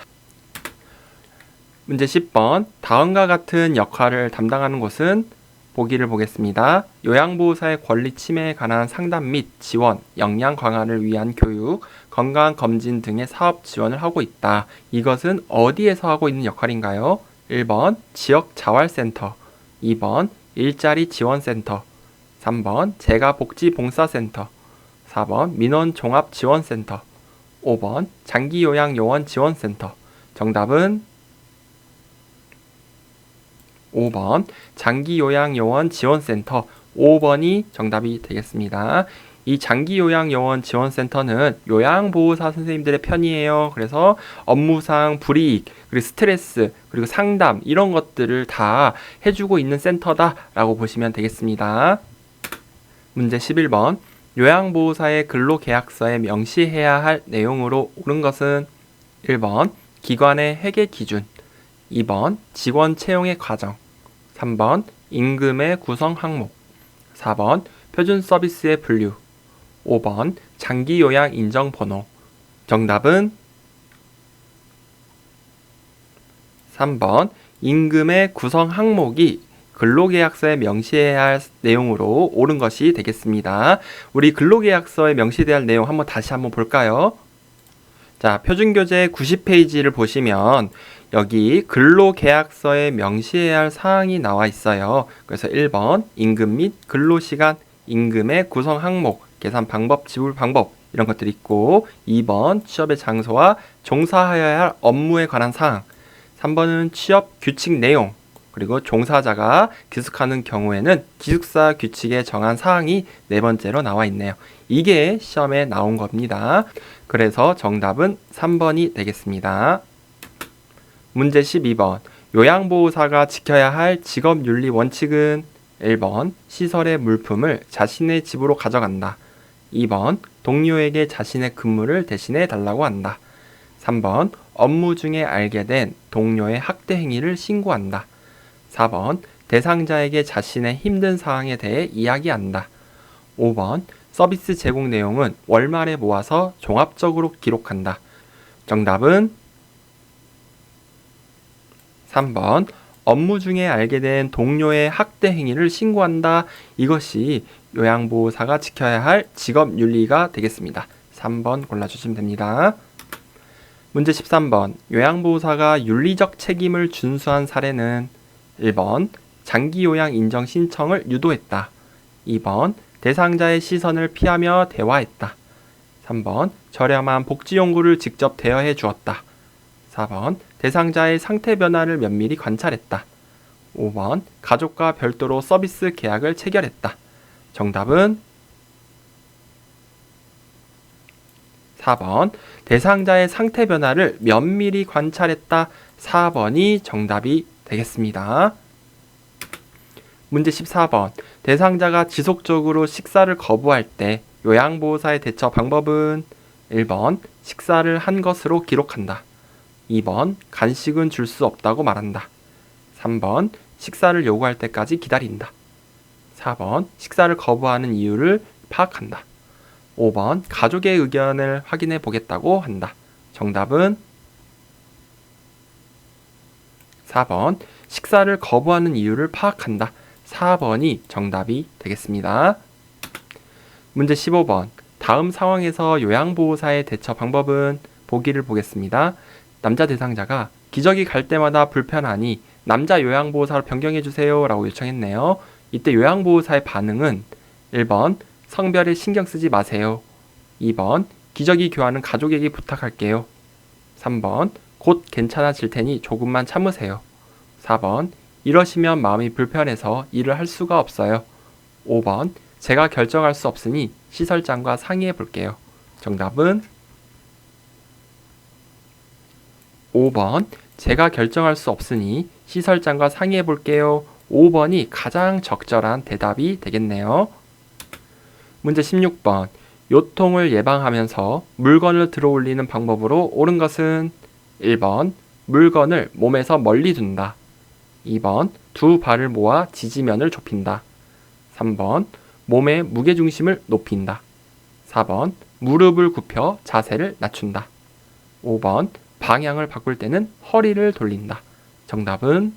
A: 문제 10번 다음과 같은 역할을 담당하는 곳은 보기를 보겠습니다. 요양보호사의 권리 침해에 관한 상담 및 지원, 역량 강화를 위한 교육, 건강검진 등의 사업 지원을 하고 있다. 이것은 어디에서 하고 있는 역할인가요? 1번 지역자활센터, 2번 일자리 지원센터, 3번 재가복지봉사센터, 4번 민원종합지원센터, 5번 장기요양요원지원센터. 정답은 5번 장기요양요원지원센터. 5번이 정답이 되겠습니다. 이 장기요양요원지원센터는 요양보호사 선생님들의 편이에요. 그래서 업무상 불이익, 그리고 스트레스, 그리고 상담 이런 것들을 다 해주고 있는 센터다라고 보시면 되겠습니다. 문제 11번 요양보호사의 근로계약서에 명시해야 할 내용으로 옳은 것은 1번 기관의 회계 기준, 2번 직원 채용의 과정, 3번 임금의 구성 항목. 4번 표준 서비스의 분류. 5번 장기 요양 인정 번호. 정답은 3번 임금의 구성 항목이 근로계약서에 명시해야 할 내용으로 옳은 것이 되겠습니다. 우리 근로계약서에 명시돼야 할 내용 다시 한번 볼까요? 자, 표준교재 90페이지를 보시면 여기 근로계약서에 명시해야 할 사항이 나와 있어요. 그래서 1번 임금 및 근로시간, 임금의 구성 항목, 계산 방법, 지불 방법 이런 것들이 있고 2번 취업의 장소와 종사하여야 할 업무에 관한 사항, 3번은 취업 규칙 내용, 그리고 종사자가 기숙하는 경우에는 기숙사 규칙에 정한 사항이 네 번째로 나와 있네요. 이게 시험에 나온 겁니다. 그래서 정답은 3번이 되겠습니다. 문제 12번. 요양보호사가 지켜야 할 직업윤리 원칙은 1번 시설의 물품을 자신의 집으로 가져간다. 2번 동료에게 자신의 근무를 대신해 달라고 한다. 3번 업무 중에 알게 된 동료의 학대 행위를 신고한다. 4번 대상자에게 자신의 힘든 상황에 대해 이야기한다. 5번 서비스 제공 내용은 월말에 모아서 종합적으로 기록한다. 정답은 3번 업무 중에 알게 된 동료의 학대 행위를 신고한다. 이것이 요양보호사가 지켜야 할 직업윤리가 되겠습니다. 3번 골라주시면 됩니다. 문제 13번. 요양보호사가 윤리적 책임을 준수한 사례는 1번 장기요양 인정 신청을 유도했다. 2번 대상자의 시선을 피하며 대화했다. 3번 저렴한 복지용구를 직접 대여해 주었다. 4번 대상자의 상태 변화를 면밀히 관찰했다. 5번 가족과 별도로 서비스 계약을 체결했다. 정답은 4번 대상자의 상태 변화를 면밀히 관찰했다. 4번이 정답이 되겠습니다. 문제 14번. 대상자가 지속적으로 식사를 거부할 때 요양보호사의 대처 방법은 1번 식사를 한 것으로 기록한다. 2번 간식은 줄 수 없다고 말한다. 3번 식사를 요구할 때까지 기다린다. 4번 식사를 거부하는 이유를 파악한다. 5번 가족의 의견을 확인해 보겠다고 한다. 정답은 4번 식사를 거부하는 이유를 파악한다. 4번이 정답이 되겠습니다. 문제 15번. 다음 상황에서 요양보호사의 대처 방법은 보기를 보겠습니다. 남자 대상자가 기저귀 갈 때마다 불편하니 남자 요양보호사로 변경해주세요 라고 요청했네요. 이때 요양보호사의 반응은 1번 성별에 신경 쓰지 마세요. 2번 기저귀 교환은 가족에게 부탁할게요. 3번 곧 괜찮아질 테니 조금만 참으세요. 4번 이러시면 마음이 불편해서 일을 할 수가 없어요. 5번 제가 결정할 수 없으니 시설장과 상의해 볼게요. 정답은 5번 제가 결정할 수 없으니 시설장과 상의해 볼게요. 5번이 가장 적절한 대답이 되겠네요. 문제 16번. 요통을 예방하면서 물건을 들어올리는 방법으로 옳은 것은 1번 물건을 몸에서 멀리 둔다. 2번 두 발을 모아 지지면을 좁힌다. 3번 몸의 무게중심을 높인다. 4번 무릎을 굽혀 자세를 낮춘다. 5번 방향을 바꿀 때는 허리를 돌린다. 정답은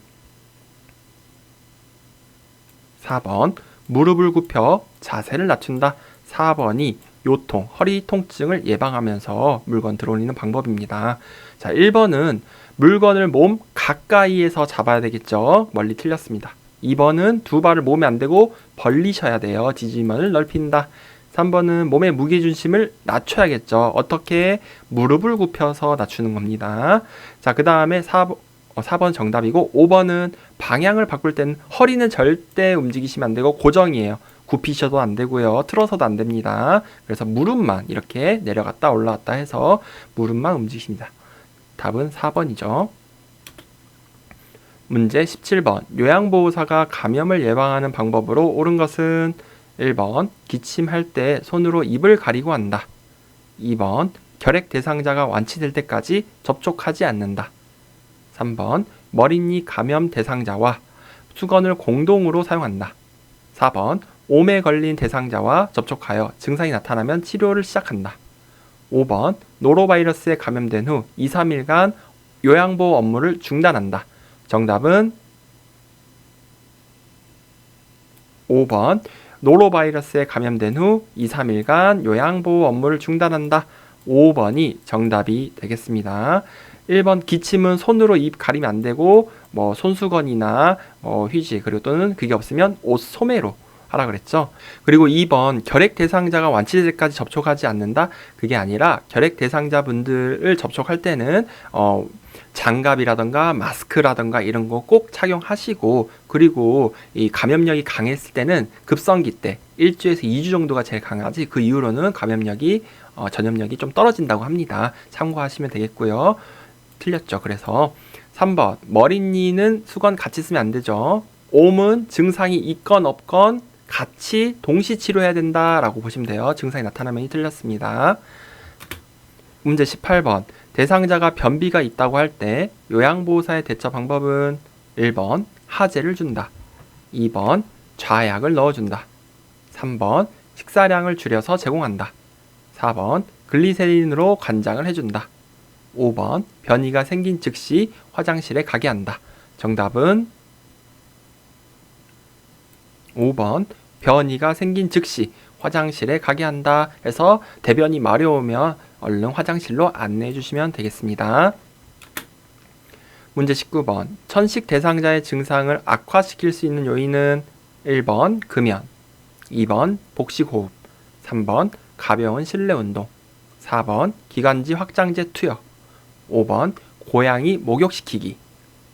A: 4번 무릎을 굽혀 자세를 낮춘다. 4번이 요통, 허리 통증을 예방하면서 물건 들어올리는 방법입니다. 자, 1번은 물건을 몸 가까이에서 잡아야 되겠죠. 멀리 틀렸습니다. 2번은 두 발을 몸에 안 대고 벌리셔야 돼요. 지지면을 넓힌다. 3번은 몸의 무게중심을 낮춰야겠죠. 어떻게? 무릎을 굽혀서 낮추는 겁니다. 자, 그 다음에 4번 정답이고 5번은 방향을 바꿀 때는 허리는 절대 움직이시면 안 되고 고정이에요. 굽히셔도 안 되고요. 틀어서도 안 됩니다. 그래서 무릎만 이렇게 내려갔다 올라갔다 해서 무릎만 움직입니다. 답은 4번이죠. 문제 17번. 요양보호사가 감염을 예방하는 방법으로 옳은 것은 1번 기침할 때 손으로 입을 가리고 한다. 2번 결핵 대상자가 완치될 때까지 접촉하지 않는다. 3번 머리니 감염 대상자와 수건을 공동으로 사용한다. 4번 옴에 걸린 대상자와 접촉하여 증상이 나타나면 치료를 시작한다. 5번 노로바이러스에 감염된 후 2, 3일간 요양보호 업무를 중단한다. 정답은 5번 노로바이러스에 감염된 후 2, 3일간 요양보호 업무를 중단한다. 5번이 정답이 되겠습니다. 1번 기침은 손으로 입 가리면 안 되고 손수건이나 휴지 그리고 또는 그게 없으면 옷 소매로 하라 그랬죠. 그리고 2번 결핵 대상자가 완치될 때까지 접촉하지 않는다. 그게 아니라 결핵 대상자분들을 접촉할 때는 장갑이라던가 마스크라던가 이런 거 꼭 착용하시고, 그리고 이 감염력이 강했을 때는 급성기 때 1주에서 2주 정도가 제일 강하지, 그 이후로는 감염력이 전염력이 좀 떨어진다고 합니다. 참고하시면 되겠고요. 틀렸죠. 그래서 3번 머리니는 수건 같이 쓰면 안 되죠. 옴은 증상이 있건 없건 같이 동시 치료해야 된다라고 보시면 돼요. 증상이 나타나면 틀렸습니다. 문제 18번 대상자가 변비가 있다고 할 때 요양보호사의 대처 방법은 1번 하제를 준다. 2번 좌약을 넣어준다. 3번 식사량을 줄여서 제공한다. 4번 글리세린으로 관장을 해준다. 5번 변이가 생긴 즉시 화장실에 가게 한다. 정답은 5번 변이가 생긴 즉시 화장실에 가게 한다 해서 대변이 마려우면 얼른 화장실로 안내해 주시면 되겠습니다. 문제 19번 천식 대상자의 증상을 악화시킬 수 있는 요인은 1번 금연, 2번 복식호흡, 3번 가벼운 실내운동, 4번 기관지 확장제 투여, 5번 고양이 목욕시키기.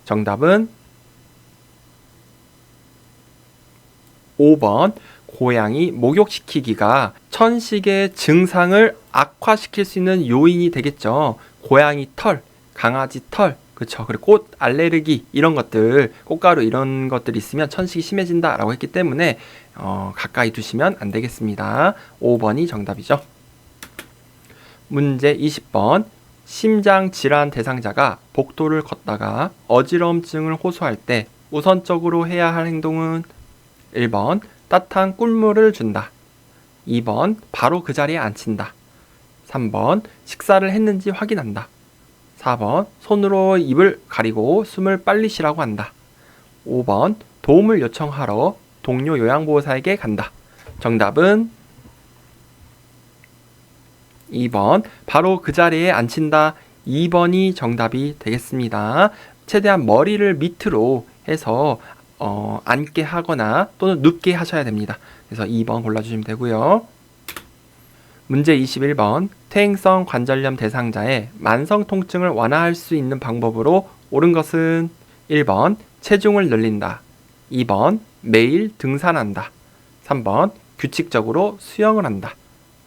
A: 정답은 5번 고양이 목욕시키기가 천식의 증상을 악화시킬 수 있는 요인이 되겠죠. 고양이 털, 강아지 털, 그쵸. 그리고 꽃 알레르기 이런 것들, 꽃가루 이런 것들이 있으면 천식이 심해진다라고 했기 때문에 가까이 두시면 안 되겠습니다. 5번이 정답이죠. 문제 20번 심장 질환 대상자가 복도를 걷다가 어지러움증을 호소할 때 우선적으로 해야 할 행동은 1번 따뜻한 꿀물을 준다. 2번 바로 그 자리에 앉힌다. 3번 식사를 했는지 확인한다. 4번 손으로 입을 가리고 숨을 빨리 쉬라고 한다. 5번 도움을 요청하러 동료 요양보호사에게 간다. 정답은 2번 바로 그 자리에 앉힌다. 2번이 정답이 되겠습니다. 최대한 머리를 밑으로 해서 앉게 하거나 또는 눕게 하셔야 됩니다. 그래서 2번 골라주시면 되고요. 문제 21번 퇴행성 관절염 대상자의 만성 통증을 완화할 수 있는 방법으로 옳은 것은 1번 체중을 늘린다. 2번 매일 등산한다. 3번 규칙적으로 수영을 한다.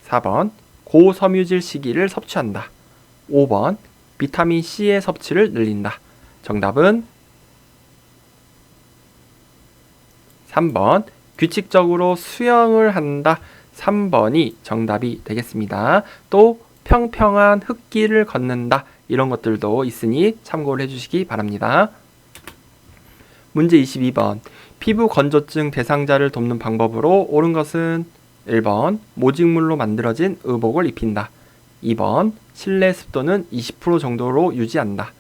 A: 4번 고섬유질 식이를 섭취한다. 5번 비타민C의 섭취를 늘린다. 정답은 3번 규칙적으로 수영을 한다. 3번이 정답이 되겠습니다. 또 평평한 흙길을 걷는다. 이런 것들도 있으니 참고를 해주시기 바랍니다. 문제 22번 피부 건조증 대상자를 돕는 방법으로 옳은 것은 1번 모직물로 만들어진 의복을 입힌다. 2번 실내 습도는 20% 정도로 유지한다.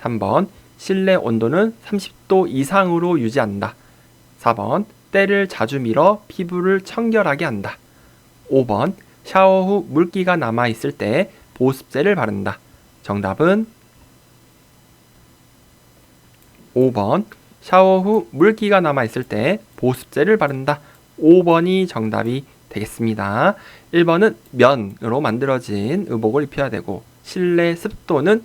A: 3번 실내 온도는 30도 이상으로 유지한다. 4번 때를 자주 밀어 피부를 청결하게 한다. 5번 샤워 후 물기가 남아있을 때 보습제를 바른다. 정답은 5번 샤워 후 물기가 남아있을 때 보습제를 바른다. 5번이 정답이 되겠습니다. 1번은 면으로 만들어진 의복을 입혀야 되고 실내 습도는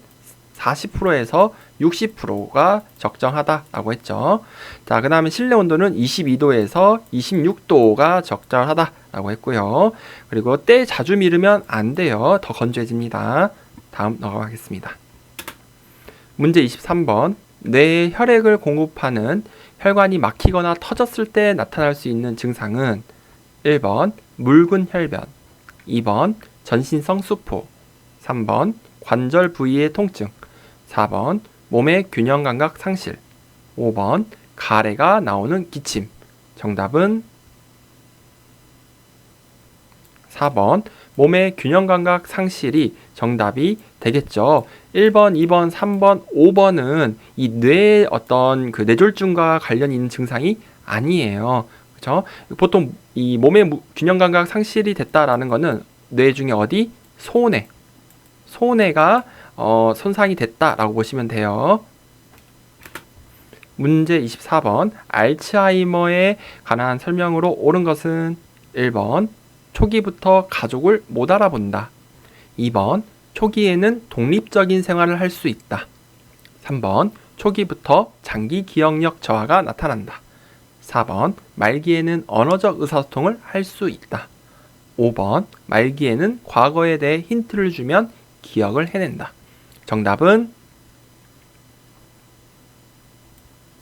A: 40%에서 60%가 적정하다라고 했죠. 자, 그 다음에 실내 온도는 22도에서 26도가 적절하다라고 했고요. 그리고 때 자주 미르면 안 돼요. 더 건조해집니다. 다음 넘어가겠습니다. 문제 23번 뇌에 혈액을 공급하는 혈관이 막히거나 터졌을 때 나타날 수 있는 증상은 1번 묽은 혈변, 2번 전신성 수포, 3번 관절 부위의 통증, 4번 몸의 균형 감각 상실, 5번 가래가 나오는 기침. 정답은 4번 몸의 균형감각 상실이 정답이 되겠죠. 1번, 2번, 3번, 5번은 이 뇌의 어떤 그 뇌졸중과 관련 있는 증상이 아니에요. 그렇죠? 보통 이 몸의 균형감각 상실이 됐다라는 거는 뇌 중에 어디? 소뇌가 손상이 됐다라고 보시면 돼요. 문제 24번 알츠하이머에 관한 설명으로 옳은 것은 1번 초기부터 가족을 못 알아본다. 2번 초기에는 독립적인 생활을 할 수 있다. 3번 초기부터 장기 기억력 저하가 나타난다. 4번 말기에는 언어적 의사소통을 할 수 있다. 5번 말기에는 과거에 대해 힌트를 주면 기억을 해낸다. 정답은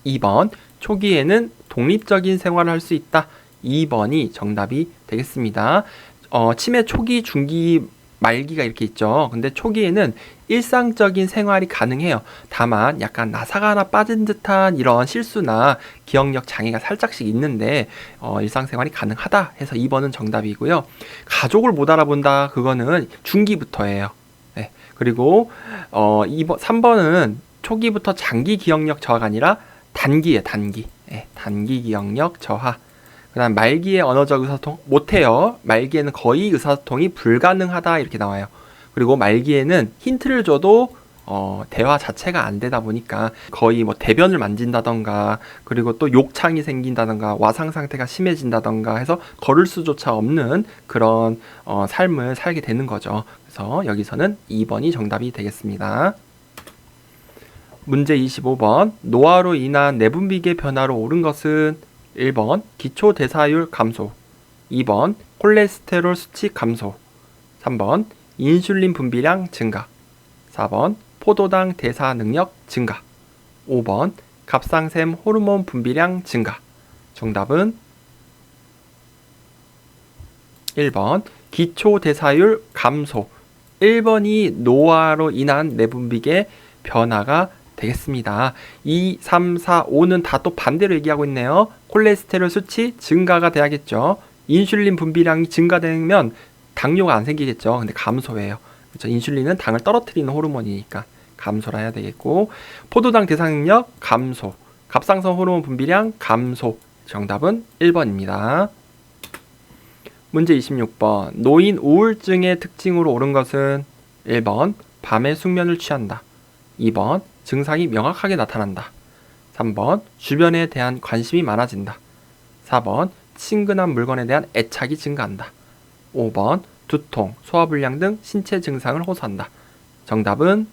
A: 2번 초기에는 독립적인 생활을 할 수 있다. 2번이 정답이 되겠습니다. 치매 초기, 중기, 말기가 이렇게 있죠. 근데 초기에는 일상적인 생활이 가능해요. 다만 약간 나사가 하나 빠진 듯한 이런 실수나 기억력 장애가 살짝씩 있는데 일상생활이 가능하다 해서 2번은 정답이고요. 가족을 못 알아본다 그거는 중기부터예요. 네. 그리고 3번은 초기부터 장기 기억력 저하가 아니라 단기예요. 단기. 네. 단기 기억력 저하. 그 다음 말기에 언어적 의사소통 못해요. 말기에는 거의 의사소통이 불가능하다 이렇게 나와요. 그리고 말기에는 힌트를 줘도 대화 자체가 안 되다 보니까 거의 뭐 대변을 만진다던가 그리고 또 욕창이 생긴다던가 와상 상태가 심해진다던가 해서 걸을 수조차 없는 그런 삶을 살게 되는 거죠. 그래서 여기서는 2번이 정답이 되겠습니다. 문제 25번 노화로 인한 내분비계 변화로 옳은 것은 1번 기초대사율 감소, 2번 콜레스테롤 수치 감소, 3번 인슐린 분비량 증가, 4번 포도당 대사 능력 증가, 5번 갑상샘 호르몬 분비량 증가. 정답은 1번 기초대사율 감소. 1번이 노화로 인한 내분비계 변화가 되겠습니다. 2, 3, 4, 5는 다 또 반대로 얘기하고 있네요. 콜레스테롤 수치 증가가 돼야겠죠. 인슐린 분비량이 증가되면 당뇨가 안 생기겠죠. 근데 감소해요. 그렇죠? 인슐린은 당을 떨어뜨리는 호르몬이니까 감소를 해야 되겠고, 포도당 대사 능력 감소, 갑상선 호르몬 분비량 감소. 정답은 1번입니다. 문제 26번 노인 우울증의 특징으로 옳은 것은 1번 밤에 숙면을 취한다. 2번 증상이 명확하게 나타난다. 3번 주변에 대한 관심이 많아진다. 4번 친근한 물건에 대한 애착이 증가한다. 5번 두통, 소화불량 등 신체 증상을 호소한다. 정답은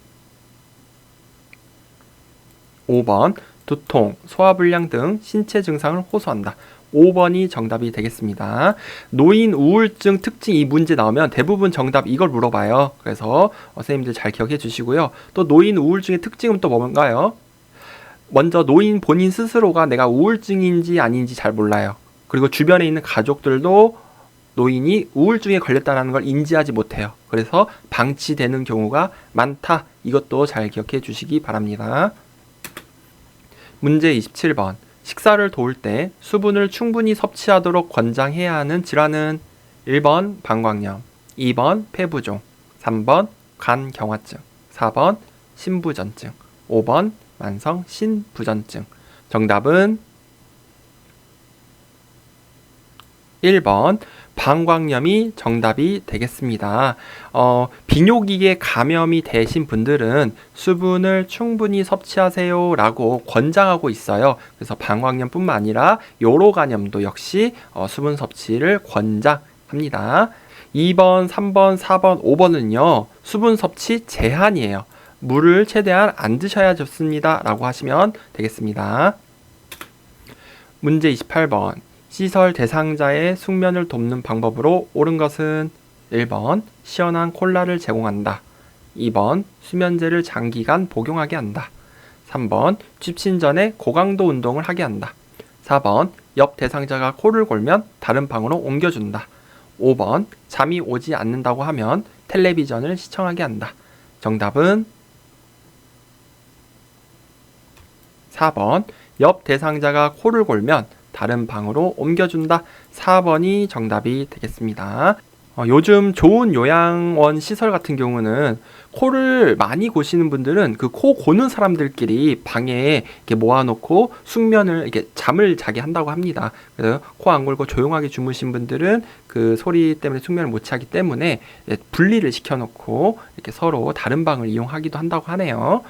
A: 5번 두통, 소화불량 등 신체 증상을 호소한다. 5번이 정답이 되겠습니다. 노인 우울증 특징 이 문제 나오면 대부분 정답 이걸 물어봐요. 그래서 선생님들 잘 기억해 주시고요. 또 노인 우울증의 특징은 또 뭔가요? 먼저 노인 본인 스스로가 내가 우울증인지 아닌지 잘 몰라요. 그리고 주변에 있는 가족들도 노인이 우울증에 걸렸다는 걸 인지하지 못해요. 그래서 방치되는 경우가 많다. 이것도 잘 기억해 주시기 바랍니다. 문제 27번 식사를 도울 때 수분을 충분히 섭취하도록 권장해야 하는 질환은 1번 방광염, 2번 폐부종, 3번 간경화증, 4번 신부전증, 5번 만성 신부전증. 정답은 1번 방광염이 정답이 되겠습니다. 비뇨기계 감염이 되신 분들은 수분을 충분히 섭취하세요 라고 권장하고 있어요. 그래서 방광염뿐만 아니라 요로간염도 역시 수분 섭취를 권장합니다. 2번, 3번, 4번, 5번은요 수분 섭취 제한이에요. 물을 최대한 안 드셔야 좋습니다 라고 하시면 되겠습니다. 문제 28번 시설 대상자의 숙면을 돕는 방법으로 옳은 것은 1번 시원한 콜라를 제공한다. 2번 수면제를 장기간 복용하게 한다. 3번 취침 전에 고강도 운동을 하게 한다. 4번 옆 대상자가 코를 골면 다른 방으로 옮겨준다. 5번 잠이 오지 않는다고 하면 텔레비전을 시청하게 한다. 정답은 4번 옆 대상자가 코를 골면 다른 방으로 옮겨준다. 4번이 정답이 되겠습니다. 요즘 좋은 요양원 시설 같은 경우는 코를 많이 고시는 분들은 그 코 고는 사람들끼리 방에 이렇게 모아놓고 숙면을 이렇게 잠을 자게 한다고 합니다. 그래서 코 안 골고 조용하게 주무신 분들은 그 소리 때문에 숙면을 못 차기 때문에 분리를 시켜놓고 이렇게 서로 다른 방을 이용하기도 한다고 하네요.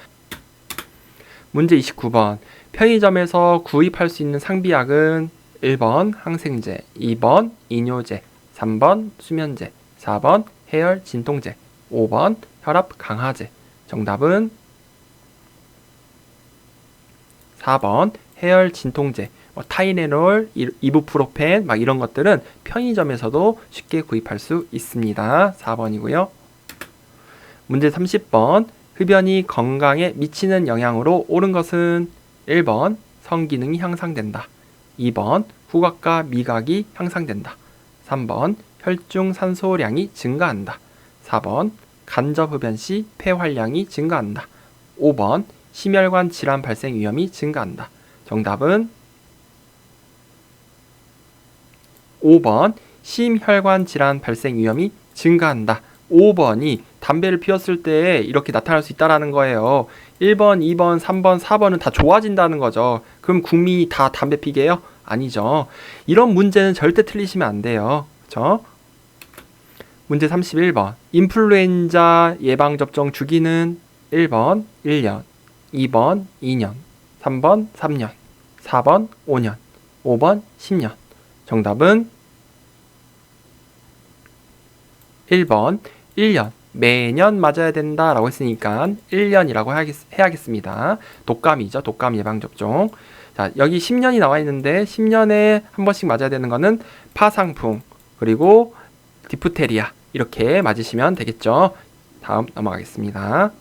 A: 문제 29번. 편의점에서 구입할 수 있는 상비약은 1번 항생제, 2번 이뇨제, 3번 수면제, 4번 해열 진통제, 5번 혈압 강화제. 정답은 4번 해열 진통제. 타이레놀, 이부프로펜 막 이런 것들은 편의점에서도 쉽게 구입할 수 있습니다. 4번이고요. 문제 30번. 흡연이 건강에 미치는 영향으로 옳은 것은 1번 성기능이 향상된다. 2번 후각과 미각이 향상된다. 3번 혈중 산소량이 증가한다. 4번 간접 흡연 시 폐활량이 증가한다. 5번 심혈관 질환 발생 위험이 증가한다. 정답은 5번 심혈관 질환 발생 위험이 증가한다. 5번이 담배를 피웠을 때 이렇게 나타날 수 있다는 거예요. 1번, 2번, 3번, 4번은 다 좋아진다는 거죠. 그럼 국민이 다 담배 피게 해요? 아니죠. 이런 문제는 절대 틀리시면 안 돼요. 그렇죠? 문제 31번. 인플루엔자 예방접종 주기는 1번 1년, 2번 2년, 3번 3년, 4번 5년, 5번 10년. 정답은 1번 1년. 매년 맞아야 된다라고 했으니까 1년이라고 해야겠습니다. 독감이죠. 독감 예방접종. 자, 여기 10년이 나와 있는데 10년에 한 번씩 맞아야 되는 거는 파상풍, 그리고 디프테리아 이렇게 맞으시면 되겠죠. 다음 넘어가겠습니다.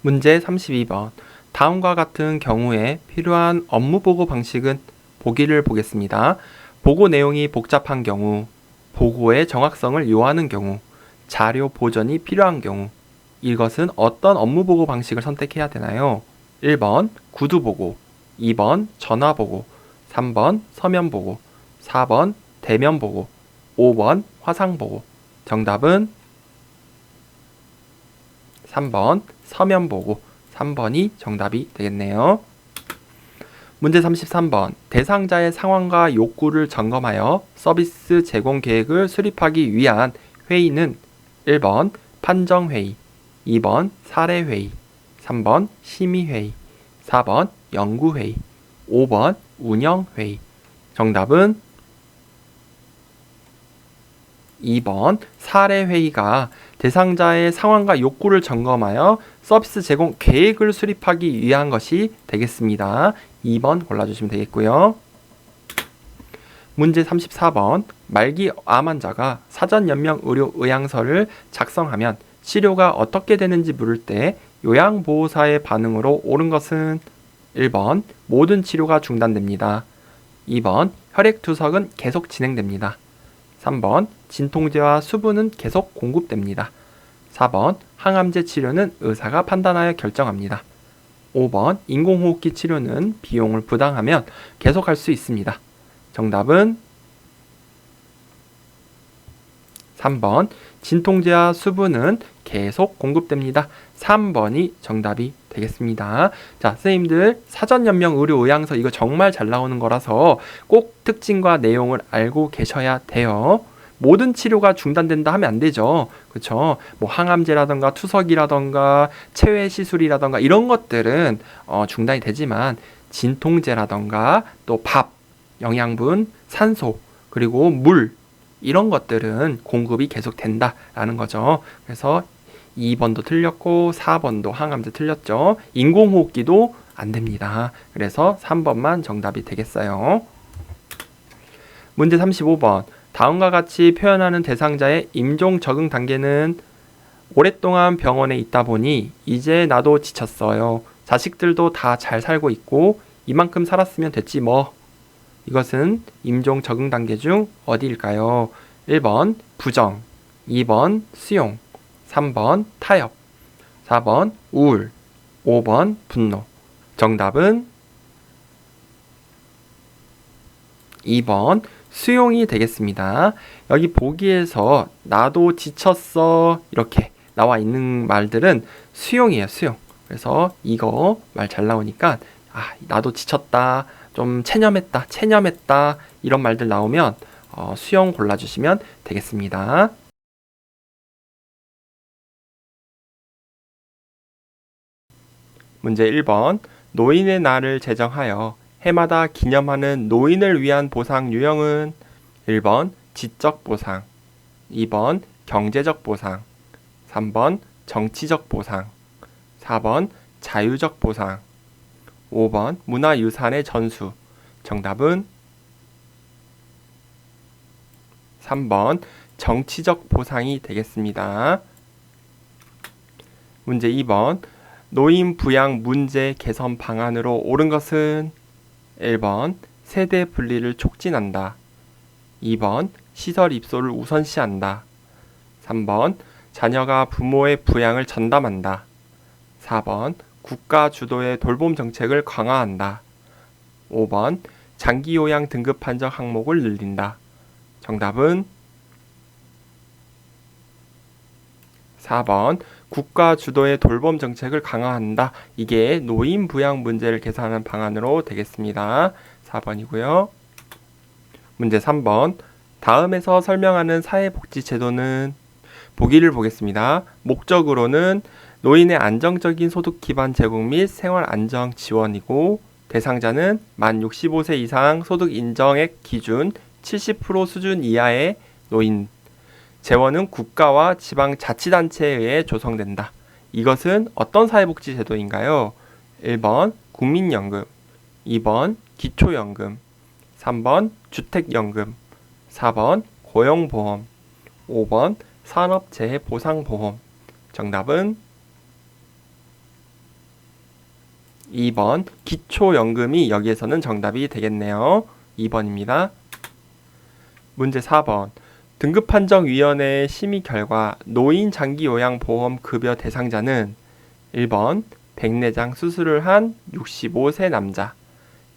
A: 문제 32번. 다음과 같은 경우에 필요한 업무 보고 방식은 보기를 보겠습니다. 보고 내용이 복잡한 경우, 보고의 정확성을 요하는 경우, 자료 보전이 필요한 경우, 이것은 어떤 업무 보고 방식을 선택해야 되나요? 1번 구두 보고, 2번 전화 보고, 3번 서면 보고, 4번 대면 보고, 5번 화상 보고. 정답은 3번 서면 보고. 3번이 정답이 되겠네요. 문제 33번. 대상자의 상황과 욕구를 점검하여 서비스 제공 계획을 수립하기 위한 회의는 1번 판정회의, 2번 사례회의, 3번 심의회의, 4번 연구회의, 5번 운영회의. 정답은 2번 사례회의가 대상자의 상황과 욕구를 점검하여 서비스 제공 계획을 수립하기 위한 것이 되겠습니다. 2번 골라주시면 되겠고요. 문제 34번. 말기 암 환자가 사전 연명 의료 의향서를 작성하면 치료가 어떻게 되는지 물을 때 요양보호사의 반응으로 옳은 것은 1번 모든 치료가 중단됩니다. 2번 혈액투석은 계속 진행됩니다. 3번 진통제와 수분은 계속 공급됩니다. 4번 항암제 치료는 의사가 판단하여 결정합니다. 5번 인공호흡기 치료는 비용을 부담하면 계속할 수 있습니다. 정답은 3번 진통제와 수분은 계속 공급됩니다. 3번이 정답이 되겠습니다. 자, 선생님들 사전연명 의료의향서 이거 정말 잘 나오는 거라서 꼭 특징과 내용을 알고 계셔야 돼요. 모든 치료가 중단된다 하면 안 되죠. 그렇죠? 뭐 항암제라던가 투석이라던가 체외 시술이라던가 이런 것들은 중단이 되지만 진통제라던가 또 밥, 영양분, 산소, 그리고 물 이런 것들은 공급이 계속 된다라는 거죠. 그래서 2번도 틀렸고 4번도 항암제 틀렸죠. 인공호흡기도 안 됩니다. 그래서 3번만 정답이 되겠어요. 문제 35번. 다음과 같이 표현하는 대상자의 임종 적응 단계는 오랫동안 병원에 있다 보니 이제 나도 지쳤어요. 자식들도 다 잘 살고 있고 이만큼 살았으면 됐지 뭐. 이것은 임종 적응 단계 중 어디일까요? 1번 부정, 2번 수용, 3번 타협, 4번 우울, 5번 분노. 정답은 2번 수용이 되겠습니다. 여기 보기에서 나도 지쳤어 이렇게 나와 있는 말들은 수용이에요. 수용. 그래서 이거 말 잘 나오니까 나도 지쳤다, 좀 체념했다 이런 말들 나오면 수용 골라주시면 되겠습니다. 문제 1번 노인의 날을 제정하여 해마다 기념하는 노인을 위한 보상 유형은 1번 지적 보상, 2번 경제적 보상, 3번 정치적 보상, 4번 자유적 보상, 5번 문화유산의 전수. 정답은 3번 정치적 보상이 되겠습니다. 문제 2번 노인 부양 문제 개선 방안으로 옳은 것은 1번 세대 분리를 촉진한다, 2번 시설 입소를 우선시한다, 3번 자녀가 부모의 부양을 전담한다, 4번 국가 주도의 돌봄 정책을 강화한다, 5번 장기 요양 등급 판정 항목을 늘린다. 정답은 4번 국가 주도의 돌봄 정책을 강화한다. 이게 노인 부양 문제를 개선하는 방안으로 되겠습니다. 4번이고요. 문제 3번 다음에서 설명하는 사회복지제도는 보기를 보겠습니다. 목적으로는 노인의 안정적인 소득 기반 제공 및 생활 안정 지원이고 대상자는 만 65세 이상 소득 인정액 기준 70% 수준 이하의 노인. 재원은 국가와 지방자치단체에 의해 조성된다. 이것은 어떤 사회복지 제도인가요? 1번 국민연금, 2번 기초연금, 3번 주택연금, 4번 고용보험, 5번 산업재해보상보험. 정답은 2번 기초연금이 여기에서는 정답이 되겠네요. 2번입니다. 문제 4번 등급판정위원회의 심의 결과 노인 장기요양보험 급여 대상자는 1번 백내장 수술을 한 65세 남자,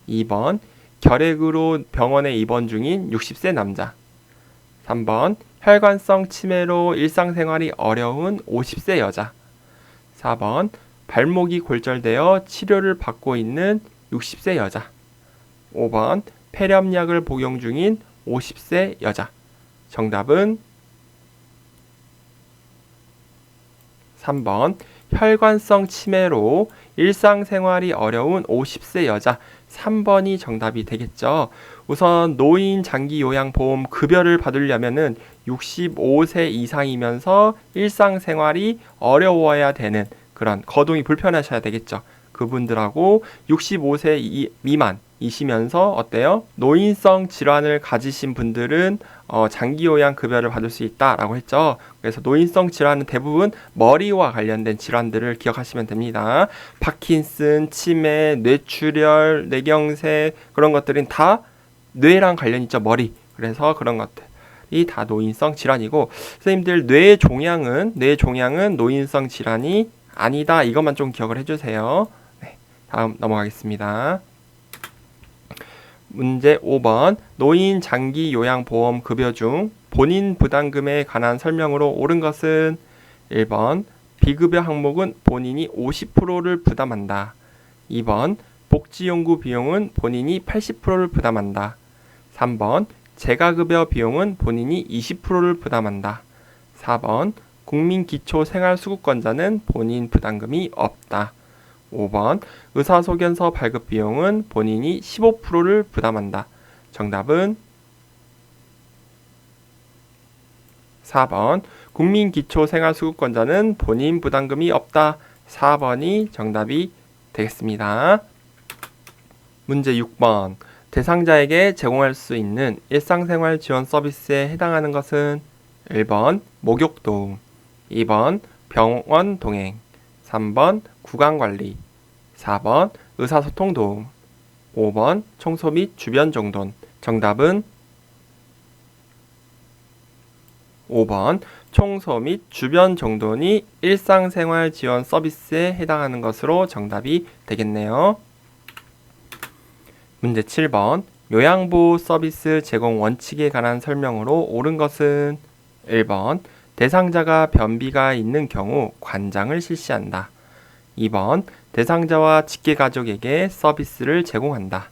A: 2번 결핵으로 병원에 입원 중인 60세 남자, 3번 혈관성 치매로 일상생활이 어려운 50세 여자, 4번 발목이 골절되어 치료를 받고 있는 60세 여자, 5번 폐렴약을 복용 중인 50세 여자. 정답은 3번 혈관성 치매로 일상생활이 어려운 50세 여자. 3번이 정답이 되겠죠. 우선 노인 장기요양보험 급여를 받으려면은 65세 이상이면서 일상생활이 어려워야 되는 그런 거동이 불편하셔야 되겠죠. 그분들하고 65세 미만이시면서 어때요? 노인성 질환을 가지신 분들은 장기요양 급여를 받을 수 있다라고 했죠. 그래서 노인성 질환은 대부분 머리와 관련된 질환들을 기억하시면 됩니다. 파킨슨, 치매, 뇌출혈, 뇌경색 그런 것들은 다 뇌랑 관련 있죠. 머리. 그래서 그런 것들이 다 노인성 질환이고 선생님들 뇌종양은 노인성 질환이 아니다. 이것만 좀 기억을 해주세요. 네, 다음 넘어가겠습니다. 문제 5번 노인 장기 요양보험 급여 중 본인 부담금에 관한 설명으로 옳은 것은 1번 비급여 항목은 본인이 50%를 부담한다. 2번 복지연구 비용은 본인이 80%를 부담한다. 3번 재가급여 비용은 본인이 20%를 부담한다. 4번 국민기초생활수급권자는 본인 부담금이 없다. 5번 의사소견서 발급 비용은 본인이 15%를 부담한다. 정답은 4번 국민기초생활수급권자는 본인 부담금이 없다. 4번이 정답이 되겠습니다. 문제 6번 대상자에게 제공할 수 있는 일상생활 지원 서비스에 해당하는 것은 1번 목욕도움, 2번 병원 동행, 3번 구강관리, 4번 의사소통 도움, 5번 청소 및 주변 정돈. 정답은 5번 청소 및 주변 정돈이 일상생활 지원 서비스에 해당하는 것으로 정답이 되겠네요. 문제 7번 요양보호 서비스 제공 원칙에 관한 설명으로 옳은 것은 1번 대상자가 변비가 있는 경우 관장을 실시한다. 2번 대상자와 직계가족에게 서비스를 제공한다.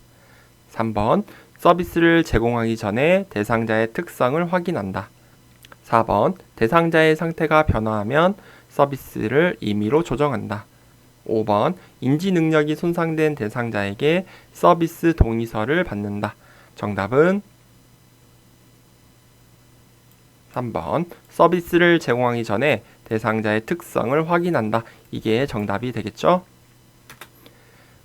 A: 3번 서비스를 제공하기 전에 대상자의 특성을 확인한다. 4번 대상자의 상태가 변화하면 서비스를 임의로 조정한다. 5번 인지 능력이 손상된 대상자에게 서비스 동의서를 받는다. 정답은 3번 서비스를 제공하기 전에 대상자의 특성을 확인한다. 이게 정답이 되겠죠?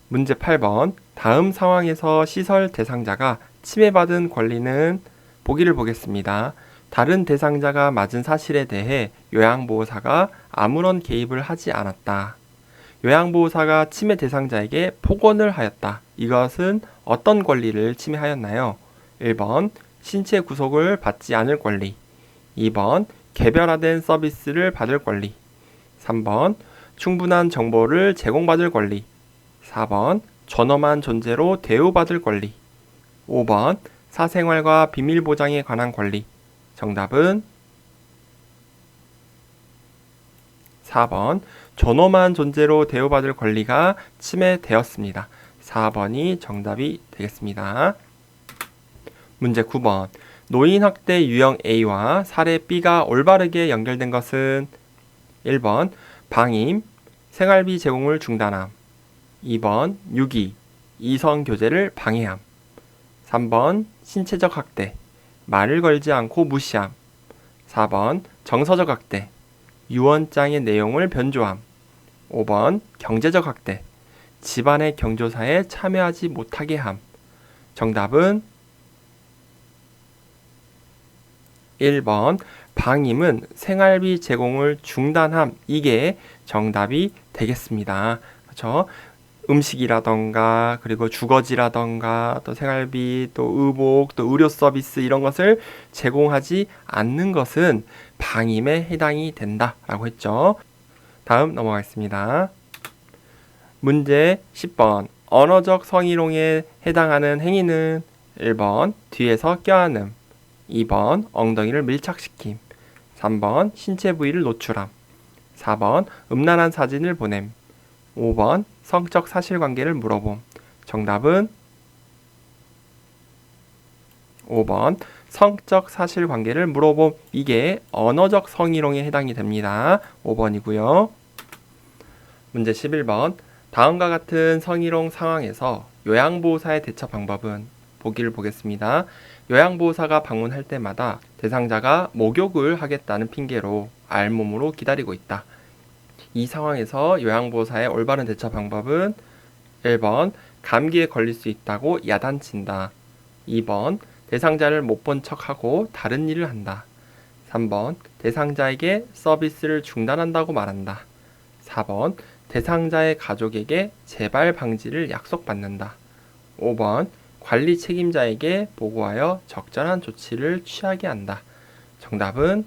A: 문제 8번 다음 상황에서 시설 대상자가 침해받은 권리는 보기를 보겠습니다. 다른 대상자가 맞은 사실에 대해 요양보호사가 아무런 개입을 하지 않았다. 요양보호사가 침해 대상자에게 폭언을 하였다. 이것은 어떤 권리를 침해하였나요? 1번 신체 구속을 받지 않을 권리. 2번 개별화된 서비스를 받을 권리. 3번 충분한 정보를 제공받을 권리. 4번 존엄한 존재로 대우받을 권리. 5번 사생활과 비밀 보장에 관한 권리. 정답은 4번 존엄한 존재로 대우받을 권리가 침해되었습니다. 4번이 정답이 되겠습니다. 문제 9번 노인학대 유형 A와 사례 B가 올바르게 연결된 것은 1번 방임, 생활비 제공을 중단함. 2번 유기, 이성교제를 방해함. 3번 신체적 학대, 말을 걸지 않고 무시함. 4번 정서적 학대, 유언장의 내용을 변조함. 5번 경제적 학대, 집안의 경조사에 참여하지 못하게 함. 정답은 1번 방임은 생활비 제공을 중단함. 이게 정답이 되겠습니다. 그렇죠? 음식이라던가 그리고 주거지라던가 또 생활비 또 의복 또 의료 서비스 이런 것을 제공하지 않는 것은 방임에 해당이 된다라고 했죠. 다음 넘어가겠습니다. 문제 10번 언어적 성희롱에 해당하는 행위는 1번 뒤에서 껴안음, 2번 엉덩이를 밀착시킴, 3번 신체 부위를 노출함, 4번 음란한 사진을 보냄, 5번 성적 사실관계를 물어봄. 정답은 5번 성적 사실관계를 물어봄. 이게 언어적 성희롱에 해당이 됩니다. 5번이고요. 문제 11번 다음과 같은 성희롱 상황에서 요양보호사의 대처 방법은 보기를 보겠습니다. 요양보호사가 방문할 때마다 대상자가 목욕을 하겠다는 핑계로 알몸으로 기다리고 있다. 이 상황에서 요양보호사의 올바른 대처 방법은 1번 감기에 걸릴 수 있다고 야단친다. 2번 대상자를 못 본 척하고 다른 일을 한다. 3번 대상자에게 서비스를 중단한다고 말한다. 4번 대상자의 가족에게 재발 방지를 약속받는다. 5번 관리 책임자에게 보고하여 적절한 조치를 취하게 한다. 정답은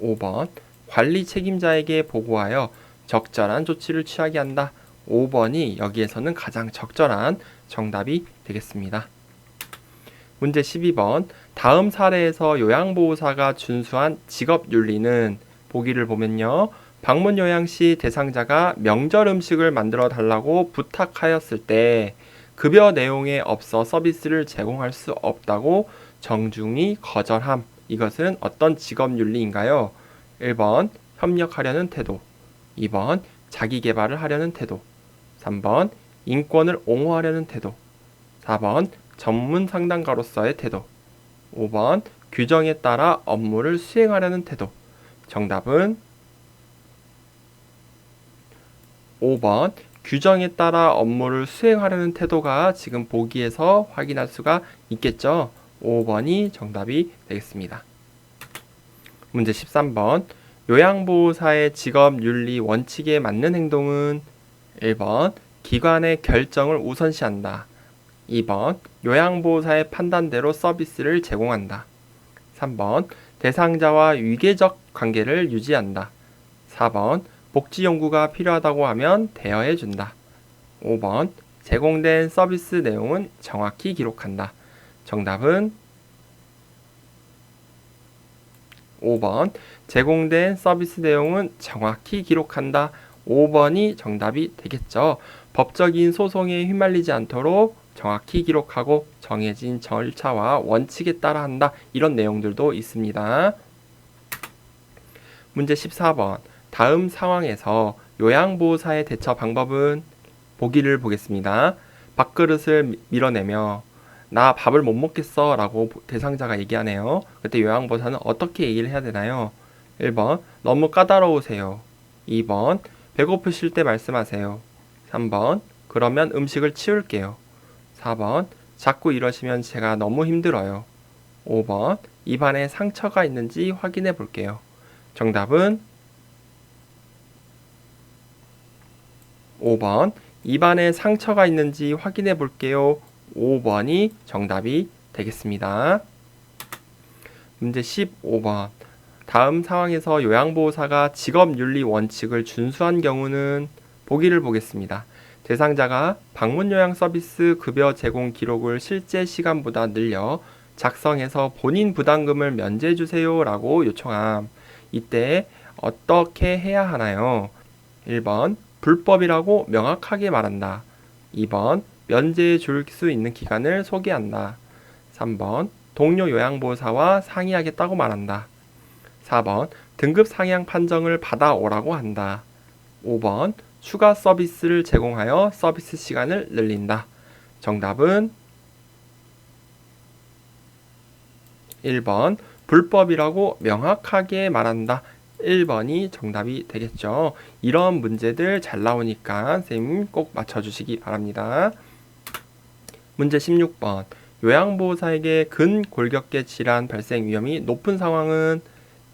A: 5번 관리 책임자에게 보고하여 적절한 조치를 취하게 한다. 5번이 여기에서는 가장 적절한 정답이 되겠습니다. 문제 12번 다음 사례에서 요양보호사가 준수한 직업윤리는 보기를 보면요. 방문 요양 시 대상자가 명절 음식을 만들어 달라고 부탁하였을 때 급여 내용에 없어 서비스를 제공할 수 없다고 정중히 거절함. 이것은 어떤 직업윤리인가요? 1번 협력하려는 태도, 2번 자기 개발을 하려는 태도, 3번 인권을 옹호하려는 태도, 4번 전문 상담가로서의 태도, 5번 규정에 따라 업무를 수행하려는 태도. 정답은 5번 규정에 따라 업무를 수행하려는 태도가 지금 보기에서 확인할 수가 있겠죠. 5번이 정답이 되겠습니다. 문제 13번 요양보호사의 직업윤리 원칙에 맞는 행동은 1번 기관의 결정을 우선시한다. 2번 요양보호사의 판단대로 서비스를 제공한다. 3번 대상자와 위계적 관계를 유지한다. 4번 복지 연구가 필요하다고 하면 대여해준다. 5번 제공된 서비스 내용은 정확히 기록한다. 정답은 5번. 제공된 서비스 내용은 정확히 기록한다. 5번이 정답이 되겠죠. 법적인 소송에 휘말리지 않도록 정확히 기록하고 정해진 절차와 원칙에 따라 한다. 이런 내용들도 있습니다. 문제 14번. 다음 상황에서 요양보호사의 대처 방법은? 보기를 보겠습니다. 밥그릇을 밀어내며 나 밥을 못 먹겠어 라고 대상자가 얘기하네요. 그때 요양보호사는 어떻게 얘기를 해야 되나요? 1번 너무 까다로우세요. 2번 배고프실 때 말씀하세요. 3번 그러면 음식을 치울게요. 4번 자꾸 이러시면 제가 너무 힘들어요. 5번 입안에 상처가 있는지 확인해 볼게요. 정답은 5번 입안에 상처가 있는지 확인해 볼게요. 5번이 정답이 되겠습니다. 문제 15번. 다음 상황에서 요양보호사가 직업윤리 원칙을 준수한 경우는? 보기를 보겠습니다. 대상자가 방문 요양 서비스 급여 제공 기록을 실제 시간보다 늘려 작성해서 본인 부담금을 면제해 주세요 라고 요청함. 이때 어떻게 해야 하나요? 1번 불법이라고 명확하게 말한다. 2번 면제해 줄 수 있는 기간을 소개한다. 3번 동료 요양보호사와 상의하겠다고 말한다. 4번 등급 상향 판정을 받아오라고 한다. 5번 추가 서비스를 제공하여 서비스 시간을 늘린다. 정답은 1번 불법이라고 명확하게 말한다. 1번이 정답이 되겠죠. 이런 문제들 잘 나오니까 선생님 꼭 맞춰주시기 바랍니다. 문제 16번. 요양보호사에게 근골격계 질환 발생 위험이 높은 상황은?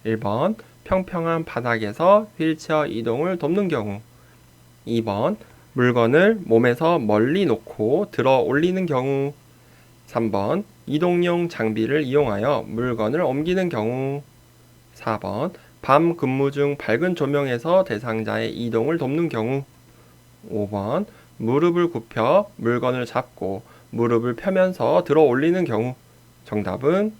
A: 1번 평평한 바닥에서 휠체어 이동을 돕는 경우. 2번 물건을 몸에서 멀리 놓고 들어 올리는 경우. 3번 이동용 장비를 이용하여 물건을 옮기는 경우. 4번 밤 근무 중 밝은 조명에서 대상자의 이동을 돕는 경우. 5번 무릎을 굽혀 물건을 잡고 무릎을 펴면서 들어 올리는 경우. 정답은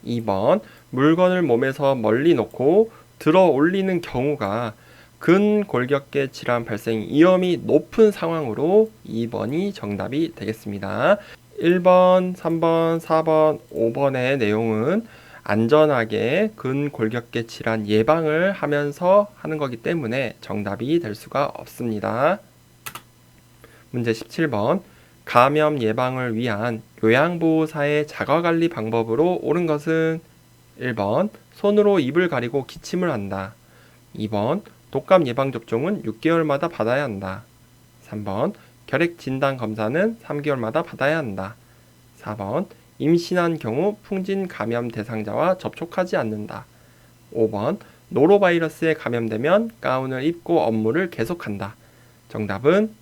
A: 2번 물건을 몸에서 멀리 놓고 들어 올리는 경우가 근골격계 질환 발생 위험이 높은 상황으로 2번이 정답이 되겠습니다. 1번, 3번, 4번, 5번의 내용은 안전하게 근골격계 질환 예방을 하면서 하는 거기 때문에 정답이 될 수가 없습니다. 문제 17번. 감염 예방을 위한 요양보호사의 자가관리 방법으로 옳은 것은? 1번 손으로 입을 가리고 기침을 한다. 2번 독감 예방접종은 6개월마다 받아야 한다. 3번 결핵진단검사는 3개월마다 받아야 한다. 4번 임신한 경우 풍진 감염 대상자와 접촉하지 않는다. 5번 노로바이러스에 감염되면 가운을 입고 업무를 계속한다. 정답은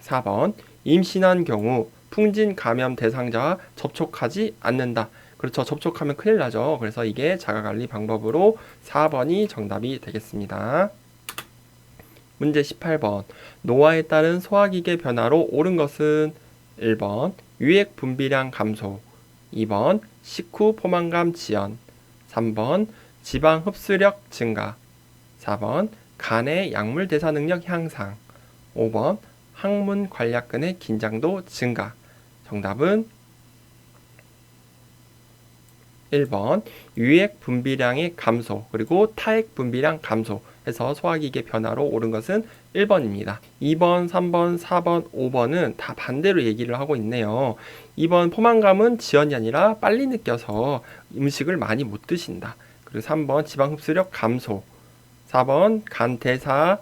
A: 4번 임신한 경우 풍진 감염 대상자와 접촉하지 않는다. 그렇죠. 접촉하면 큰일 나죠. 그래서 이게 자가관리 방법으로 4번이 정답이 되겠습니다. 문제 18번. 노화에 따른 소화기계 변화로 옳은 것은? 1번 유액 분비량 감소. 2번 식후 포만감 지연. 3번 지방 흡수력 증가. 4번 간의 약물 대사 능력 향상. 5번 항문 관략근의 긴장도 증가. 정답은 1번 유액 분비량의 감소 그리고 타액 분비량 감소 해서 소화기계 변화로 옳은 것은 1번입니다. 2번, 3번, 4번, 5번은 다 반대로 얘기를 하고 있네요. 2번 포만감은 지연이 아니라 빨리 느껴서 음식을 많이 못 드신다. 그리고 3번 지방 흡수력 감소. 4번 간 대사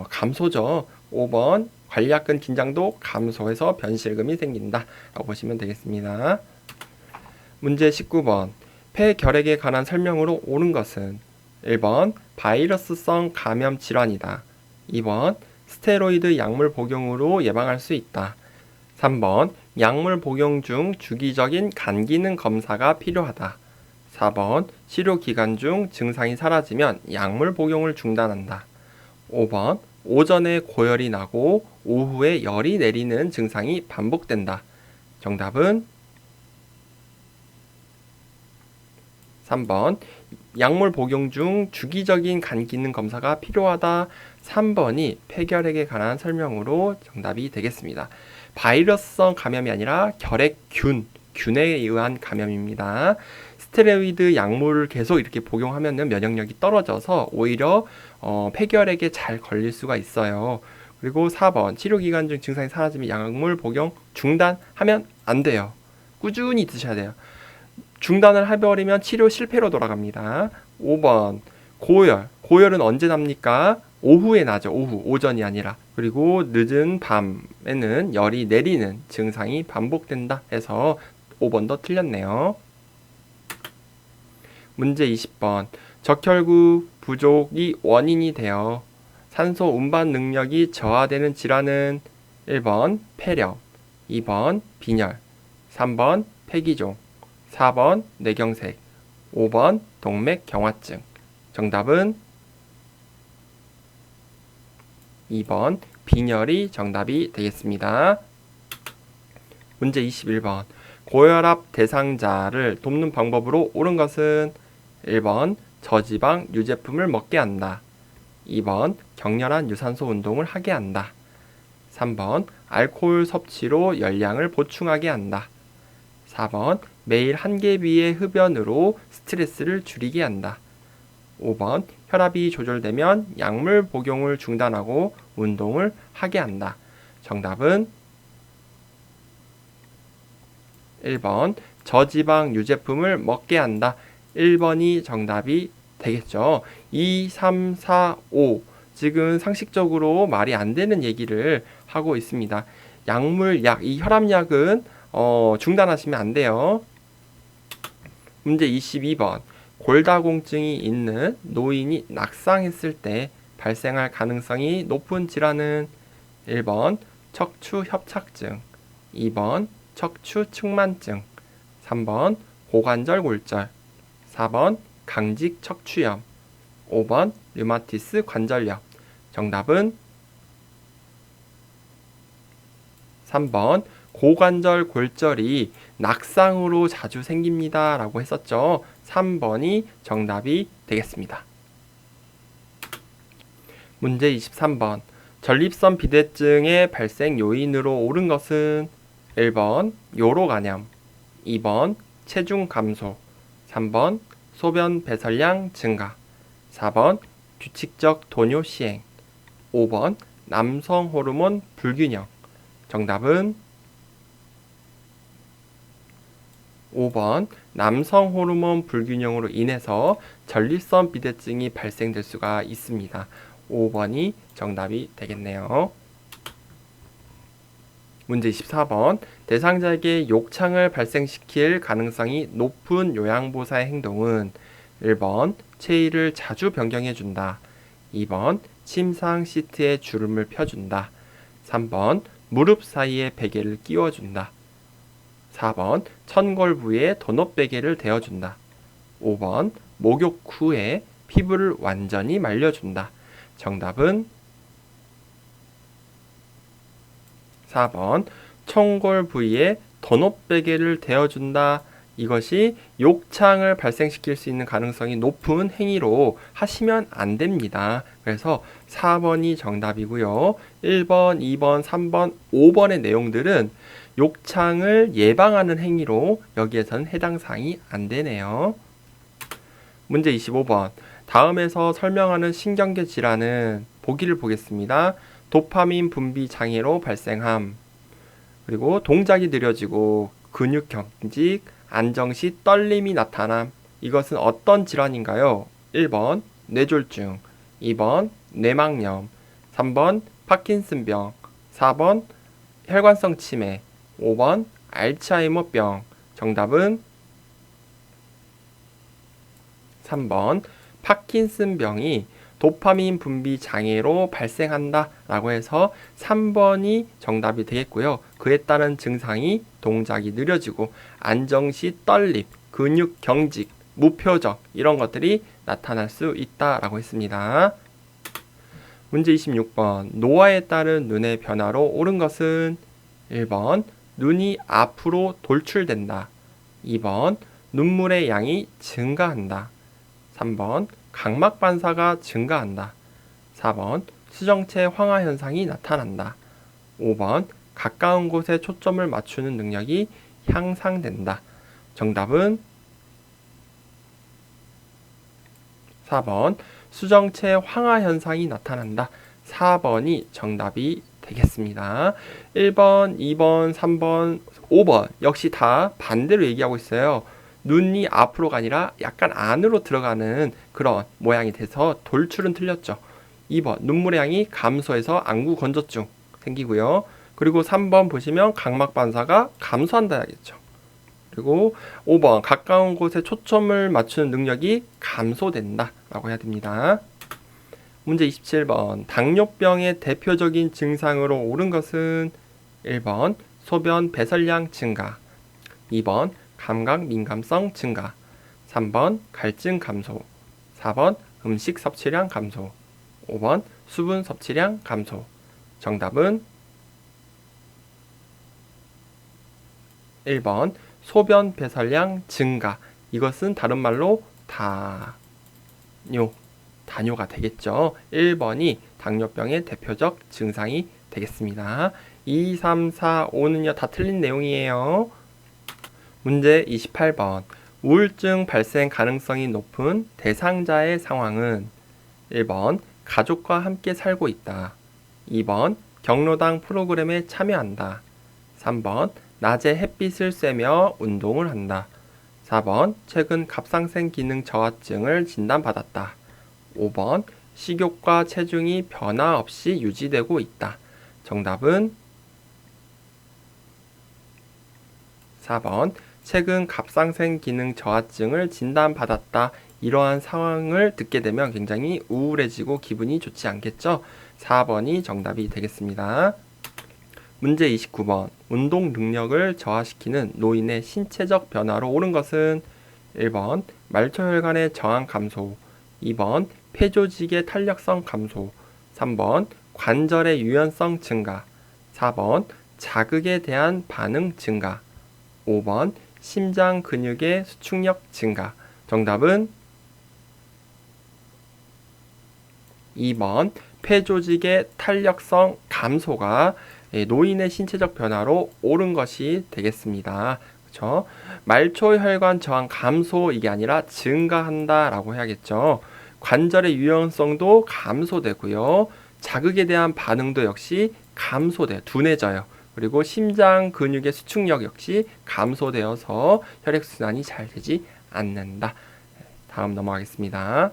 A: 감소죠. 5번 관략근 긴장도 감소해서 변실금이 생긴다 라고 보시면 되겠습니다. 문제 19번. 폐결핵에 관한 설명으로 옳은 것은? 1번 바이러스성 감염 질환이다. 2번 스테로이드 약물 복용으로 예방할 수 있다. 3번 약물 복용 중 주기적인 간 기능 검사가 필요하다. 4번 치료 기간 중 증상이 사라지면 약물 복용을 중단한다. 5번 오전에 고열이 나고 오후에 열이 내리는 증상이 반복된다. 정답은 3번 약물 복용 중 주기적인 간 기능 검사가 필요하다. 3번이 폐결핵에 관한 설명으로 정답이 되겠습니다. 바이러스성 감염이 아니라 결핵균, 균에 의한 감염입니다. 스테로이드 약물을 계속 이렇게 복용하면 면역력이 떨어져서 오히려 폐결핵에 잘 걸릴 수가 있어요. 그리고 4번 치료기간 중 증상이 사라지면 약물 복용 중단하면 안 돼요. 꾸준히 드셔야 돼요. 중단을 해버리면 치료 실패로 돌아갑니다. 5번 고열. 고열은 언제 납니까? 오후에 나죠. 오전이 아니라. 그리고 늦은 밤에는 열이 내리는 증상이 반복된다 해서 5번도 틀렸네요. 문제 20번. 적혈구 부족이 원인이 되어 산소 운반 능력이 저하되는 질환은 1번 폐렴, 2번 빈혈, 3번 폐기종, 4번 뇌경색, 5번 동맥경화증. 정답은 2번 빈혈이 정답이 되겠습니다. 문제 21번. 고혈압 대상자를 돕는 방법으로 옳은 것은 1번 저지방 유제품을 먹게 한다. 2번 격렬한 유산소 운동을 하게 한다. 3번 알코올 섭취로 열량을 보충하게 한다. 4번 매일 한 개 비의 흡연으로 스트레스를 줄이게 한다. 5번 혈압이 조절되면 약물 복용을 중단하고 운동을 하게 한다. 정답은 1번 저지방 유제품을 먹게 한다. 1번이 정답이 되겠죠. 2, 3, 4, 5 지금 상식적으로 말이 안 되는 얘기를 하고 있습니다. 약물약, 이 혈압약은 중단하시면 안 돼요. 문제 22번. 골다공증이 있는 노인이 낙상했을 때 발생할 가능성이 높은 질환은 1번 척추협착증, 2번 척추측만증, 3번 고관절골절, 4번 강직 척추염, 5번 류마티스 관절염. 정답은 3번 고관절 골절이 낙상으로 자주 생깁니다 라고 했었죠. 3번이 정답이 되겠습니다. 문제 23번. 전립선 비대증의 발생 요인으로 옳은 것은 1번 요로간염, 2번 체중 감소, 3번 소변 배설량 증가, 4번 규칙적 도뇨 시행, 5번 남성 호르몬 불균형. 정답은 5번 남성 호르몬 불균형으로 인해서 전립선 비대증이 발생될 수가 있습니다. 5번이 정답이 되겠네요. 문제 24번. 대상자에게 욕창을 발생시킬 가능성이 높은 요양보사의 행동은 1번 체위를 자주 변경해준다. 2번 침상 시트에 주름을 펴준다. 3번 무릎 사이에 베개를 끼워준다. 4번 천골 부위에 도넛 베개를 대어준다. 5번 목욕 후에 피부를 완전히 말려준다. 정답은 4번 천골 부위에 도넛 베개를 대어준다. 이것이 욕창을 발생시킬 수 있는 가능성이 높은 행위로 하시면 안 됩니다. 그래서 4번이 정답이고요. 1번, 2번, 3번, 5번의 내용들은 욕창을 예방하는 행위로 여기에서는 해당 사항이 안 되네요. 문제 25번. 다음에서 설명하는 신경계 질환은 보기를 보겠습니다. 도파민 분비 장애로 발생함, 그리고 동작이 느려지고 근육 경직, 안정 시 떨림이 나타남. 이것은 어떤 질환인가요? 1번 뇌졸중, 2번 뇌막염, 3번 파킨슨병, 4번 혈관성 치매, 5번 알츠하이머병. 정답은 3번 파킨슨병이 도파민 분비 장애로 발생한다 라고 해서 3번이 정답이 되겠고요. 그에 따른 증상이 동작이 느려지고 안정시 떨림, 근육 경직, 무표정 이런 것들이 나타날 수 있다라고 했습니다. 문제 26번. 노화에 따른 눈의 변화로 옳은 것은 1번 눈이 앞으로 돌출된다. 2번 눈물의 양이 증가한다. 3번 각막 반사가 증가한다. 4번 수정체 황화 현상이 나타난다. 5번 가까운 곳에 초점을 맞추는 능력이 향상된다. 정답은 4번 수정체 황화 현상이 나타난다. 4번이 정답이 되겠습니다. 1번, 2번, 3번, 5번 역시 다 반대로 얘기하고 있어요. 눈이 앞으로가 아니라 약간 안으로 들어가는 그런 모양이 돼서 돌출은 틀렸죠. 2번 눈물의 양이 감소해서 안구 건조증 생기고요. 그리고 3번 보시면 각막 반사가 감소한다 야겠죠. 그리고 5번 가까운 곳에 초점을 맞추는 능력이 감소된다 라고 해야 됩니다. 문제 27번. 당뇨병의 대표적인 증상으로 옳은 것은 1번 소변 배설량 증가, 2번 감각 민감성 증가, 3번 갈증 감소, 4번 음식 섭취량 감소, 5번 수분 섭취량 감소. 정답은 1번 소변 배설량 증가. 이것은 다른 말로 다뇨가 되겠죠. 1번이 당뇨병의 대표적 증상이 되겠습니다. 2, 3, 4, 5는요 다 틀린 내용이에요. 문제 28번. 우울증 발생 가능성이 높은 대상자의 상황은 1번 가족과 함께 살고 있다. 2번 경로당 프로그램에 참여한다. 3번 낮에 햇빛을 쐬며 운동을 한다. 4번 최근 갑상선 기능 저하증을 진단받았다. 5번 식욕과 체중이 변화 없이 유지되고 있다. 정답은 4번 최근 갑상선 기능 저하증을 진단받았다. 이러한 상황을 듣게 되면 굉장히 우울해지고 기분이 좋지 않겠죠? 4번이 정답이 되겠습니다. 문제 29번. 운동 능력을 저하시키는 노인의 신체적 변화로 옳은 것은 1번 말초혈관의 저항 감소, 2번 폐조직의 탄력성 감소, 3번 관절의 유연성 증가, 4번 자극에 대한 반응 증가, 5번 심장 근육의 수축력 증가. 정답은 2번 폐조직의 탄력성 감소가 노인의 신체적 변화로 옳은 것이 되겠습니다. 그렇죠? 말초혈관 저항 감소 이게 아니라 증가한다 라고 해야겠죠. 관절의 유연성도 감소되고요. 자극에 대한 반응도 역시 감소돼요. 둔해져요. 그리고 심장 근육의 수축력 역시 감소되어서 혈액순환이 잘 되지 않는다. 다음 넘어가겠습니다.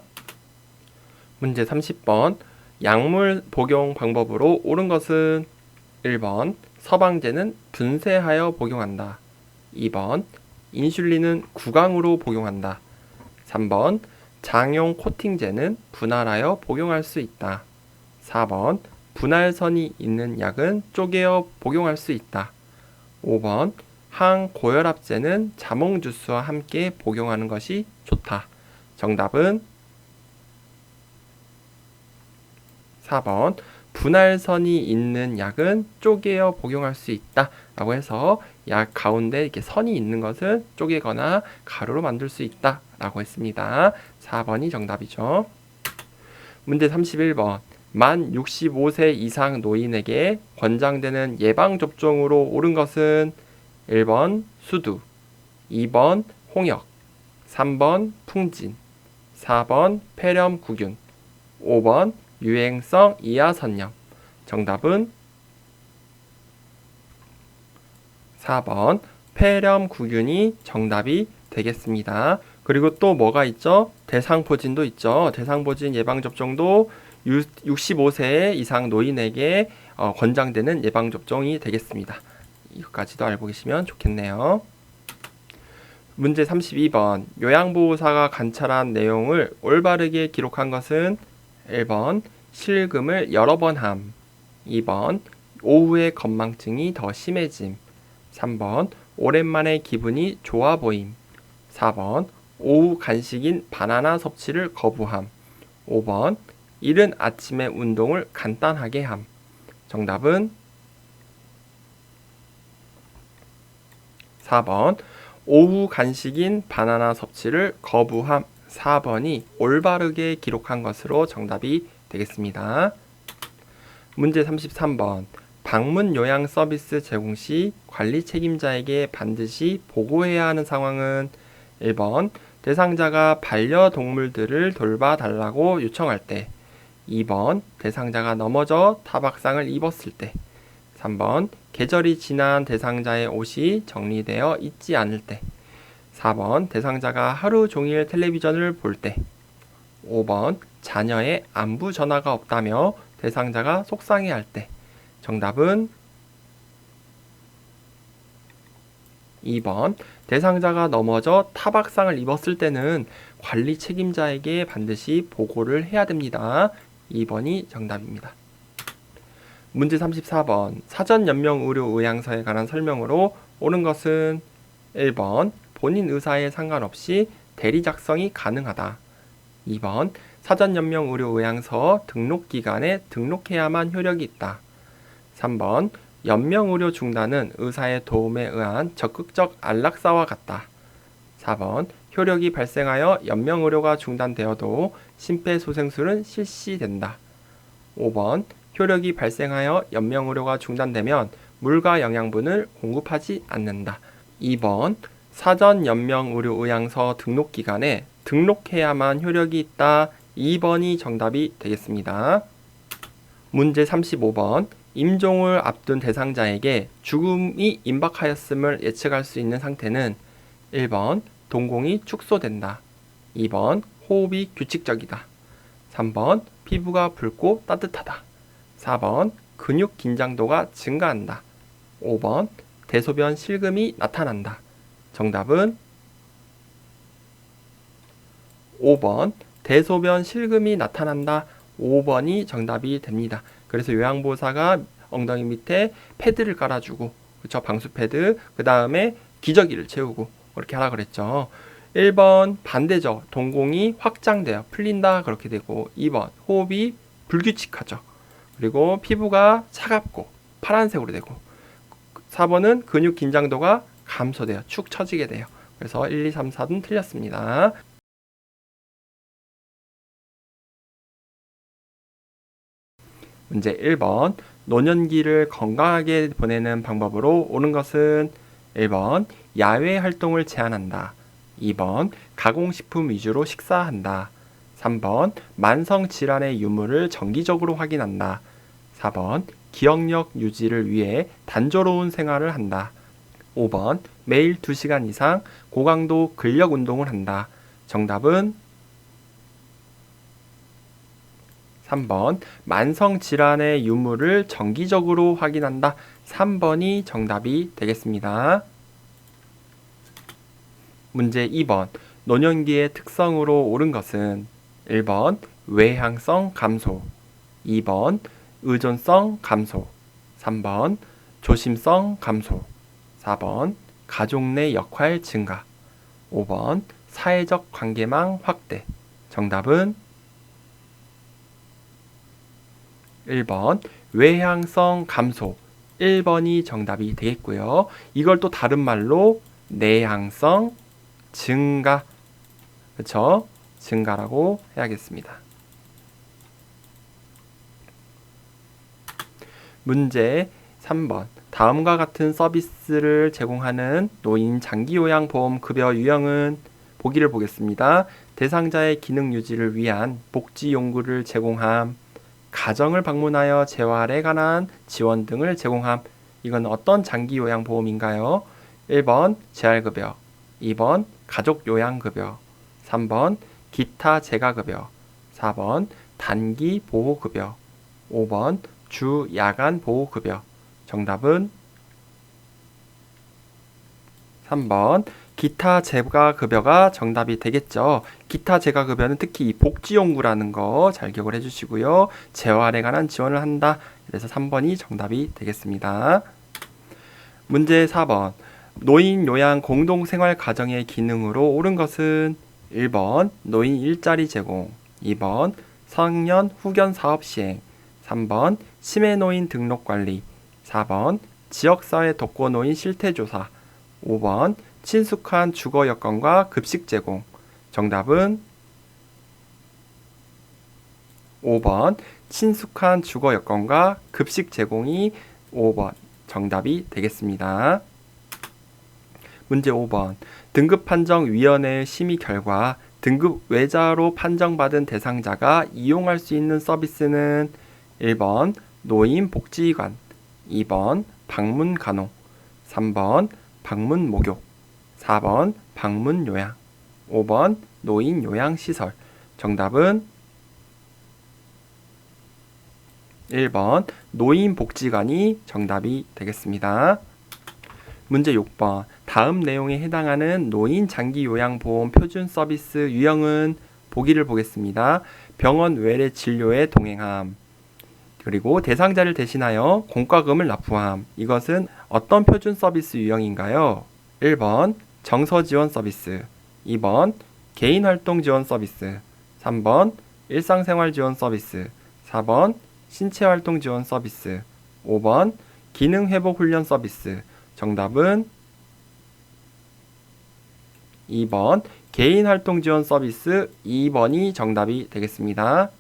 A: 문제 30번. 약물 복용 방법으로 옳은 것은 1번 서방제는 분쇄하여 복용한다. 2번 인슐린은 구강으로 복용한다. 3번 장용 코팅제는 분할하여 복용할 수 있다. 4번 분할선이 있는 약은 쪼개어 복용할 수 있다. 5번 항고혈압제는 자몽주스와 함께 복용하는 것이 좋다. 정답은 4번 분할선이 있는 약은 쪼개어 복용할 수 있다 라고 해서 약 가운데 이렇게 선이 있는 것은 쪼개거나 가루로 만들 수 있다 라고 했습니다. 4번이 정답이죠. 문제 31번. 만 65세 이상 노인에게 권장되는 예방접종으로 옳은 것은 1번 수두, 2번 홍역, 3번 풍진, 4번 폐렴구균, 5번 유행성 이하선염. 정답은 4번 폐렴구균이 정답이 되겠습니다. 그리고 또 뭐가 있죠? 대상포진도 있죠. 대상포진 예방접종도 65세 이상 노인에게 권장되는 예방접종이 되겠습니다. 이것까지도 알고 계시면 좋겠네요. 문제 32번. 요양보호사가 관찰한 내용을 올바르게 기록한 것은 1번 실금을 여러 번 함, 2번 오후에 건망증이 더 심해짐, 3번 오랜만에 기분이 좋아 보임, 4번 오후 간식인 바나나 섭취를 거부함. 5번 이른 아침에 운동을 간단하게 함. 정답은 4번 오후 간식인 바나나 섭취를 거부함. 4번이 올바르게 기록한 것으로 정답이 되겠습니다. 문제 33번 방문 요양 서비스 제공 시 관리 책임자에게 반드시 보고해야 하는 상황은 1번 대상자가 반려동물들을 돌봐달라고 요청할 때, 2번 대상자가 넘어져 타박상을 입었을 때, 3번 계절이 지난 대상자의 옷이 정리되어 있지 않을 때, 4번 대상자가 하루 종일 텔레비전을 볼 때, 5번 자녀의 안부 전화가 없다며 대상자가 속상해할 때. 정답은 2번 대상자가 넘어져 타박상을 입었을 때는 관리 책임자에게 반드시 보고를 해야 됩니다. 2번이 정답입니다. 문제 34번 사전 연명 의료 의향서에 관한 설명으로 옳은 것은 1번 본인 의사에 상관없이 대리 작성이 가능하다. 2번 사전 연명 의료 의향서 등록기간에 등록해야만 효력이 있다. 3번 연명 의료 중단은 의사의 도움에 의한 적극적 안락사와 같다. 4번 효력이 발생하여 연명 의료가 중단되어도 심폐소생술은 실시된다. 5번 효력이 발생하여 연명 의료가 중단되면 물과 영양분을 공급하지 않는다. 2번 사전 연명 의료 의향서 등록 기간에 등록해야만 효력이 있다. 2번이 정답이 되겠습니다. 문제 35번 임종을 앞둔 대상자에게 죽음이 임박하였음을 예측할 수 있는 상태는 1번 동공이 축소된다. 2번 호흡이 규칙적이다. 3번 피부가 붉고 따뜻하다. 4번 근육 긴장도가 증가한다. 5번 대소변 실금이 나타난다. 정답은 5번 대소변 실금이 나타난다. 5번이 정답이 됩니다. 그래서 요양보호사가 엉덩이 밑에 패드를 깔아주고, 그쵸? 방수 패드, 그 다음에 기저귀를 채우고, 그렇게 하라 그랬죠. 1번 반대죠. 동공이 확장돼요. 풀린다. 그렇게 되고, 2번 호흡이 불규칙하죠. 그리고 피부가 차갑고, 파란색으로 되고, 4번은 근육 긴장도가 감소돼요. 축 처지게 돼요. 그래서 1, 2, 3, 4는 틀렸습니다. 문제 1번 노년기를 건강하게 보내는 방법으로 옳은 것은 1번 야외 활동을 제한한다. 2번 가공식품 위주로 식사한다. 3번 만성질환의 유무를 정기적으로 확인한다. 4번 기억력 유지를 위해 단조로운 생활을 한다. 5번 매일 2시간 이상 고강도 근력 운동을 한다. 정답은 3번 만성질환의 유무를 정기적으로 확인한다. 3번이 정답이 되겠습니다. 문제 2번 노년기의 특성으로 옳은 것은 1번 외향성 감소, 2번 의존성 감소, 3번 조심성 감소, 4번 가족 내 역할 증가, 5번 사회적 관계망 확대. 정답은 1번 외향성 감소. 1번이 정답이 되겠고요. 이걸 또 다른 말로 내향성 증가, 그쵸? 증가라고 해야겠습니다. 문제 3번 다음과 같은 서비스를 제공하는 노인 장기요양보험급여 유형은 보기를 보겠습니다. 대상자의 기능 유지를 위한 복지 용구를 제공함, 가정을 방문하여 재활에 관한 지원 등을 제공함. 이건 어떤 장기요양보험인가요? 1번 재활급여, 2번 가족요양급여, 3번 기타 재가급여, 4번 단기보호급여, 5번 주야간보호급여. 정답은 3번 기타 재가급여가 정답이 되겠죠. 기타 재가급여는 특히 이 복지용구라는 거 잘 기억을 해주시고요. 재활에 관한 지원을 한다. 그래서 3번이 정답이 되겠습니다. 문제 4번 노인 요양 공동생활 가정의 기능으로 옳은 것은 1번 노인 일자리 제공, 2번 청년 후견 사업 시행, 3번 치매노인 등록 관리, 4번 지역사회 독거노인 실태조사, 5번 친숙한 주거 여건과 급식 제공. 정답은 5번 친숙한 주거 여건과 급식 제공이 5번 정답이 되겠습니다. 문제 5번 등급판정위원회의 심의 결과 등급 외자로 판정받은 대상자가 이용할 수 있는 서비스는 1번 노인복지관, 2번 방문간호, 3번 방문목욕, 4번 방문요양, 5번 노인요양시설. 정답은 1번 노인복지관이 정답이 되겠습니다. 문제 6번 다음 내용에 해당하는 노인 장기요양보험 표준 서비스 유형은 보기를 보겠습니다. 병원 외래 진료에 동행함, 그리고 대상자를 대신하여 공과금을 납부함. 이것은 어떤 표준 서비스 유형인가요? 1번 정서지원 서비스, 2번 개인활동 지원 서비스, 3번 일상생활 지원 서비스, 4번 신체활동 지원 서비스, 5번 기능회복 훈련 서비스. 정답은 2번 개인활동 지원 서비스 2번이 정답이 되겠습니다.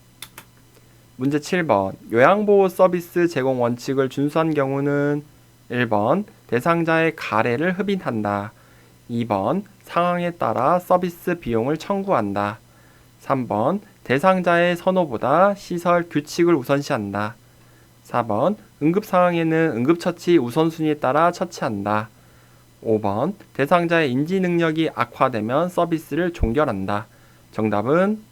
A: 문제 7번 요양보호 서비스 제공 원칙을 준수한 경우는 1번 대상자의 가래를 흡인한다, 2번 상황에 따라 서비스 비용을 청구한다, 3번 대상자의 선호보다 시설 규칙을 우선시한다, 4번 응급 상황에는 응급처치 우선순위에 따라 처치한다, 5번 대상자의 인지 능력이 악화되면 서비스를 종결한다. 정답은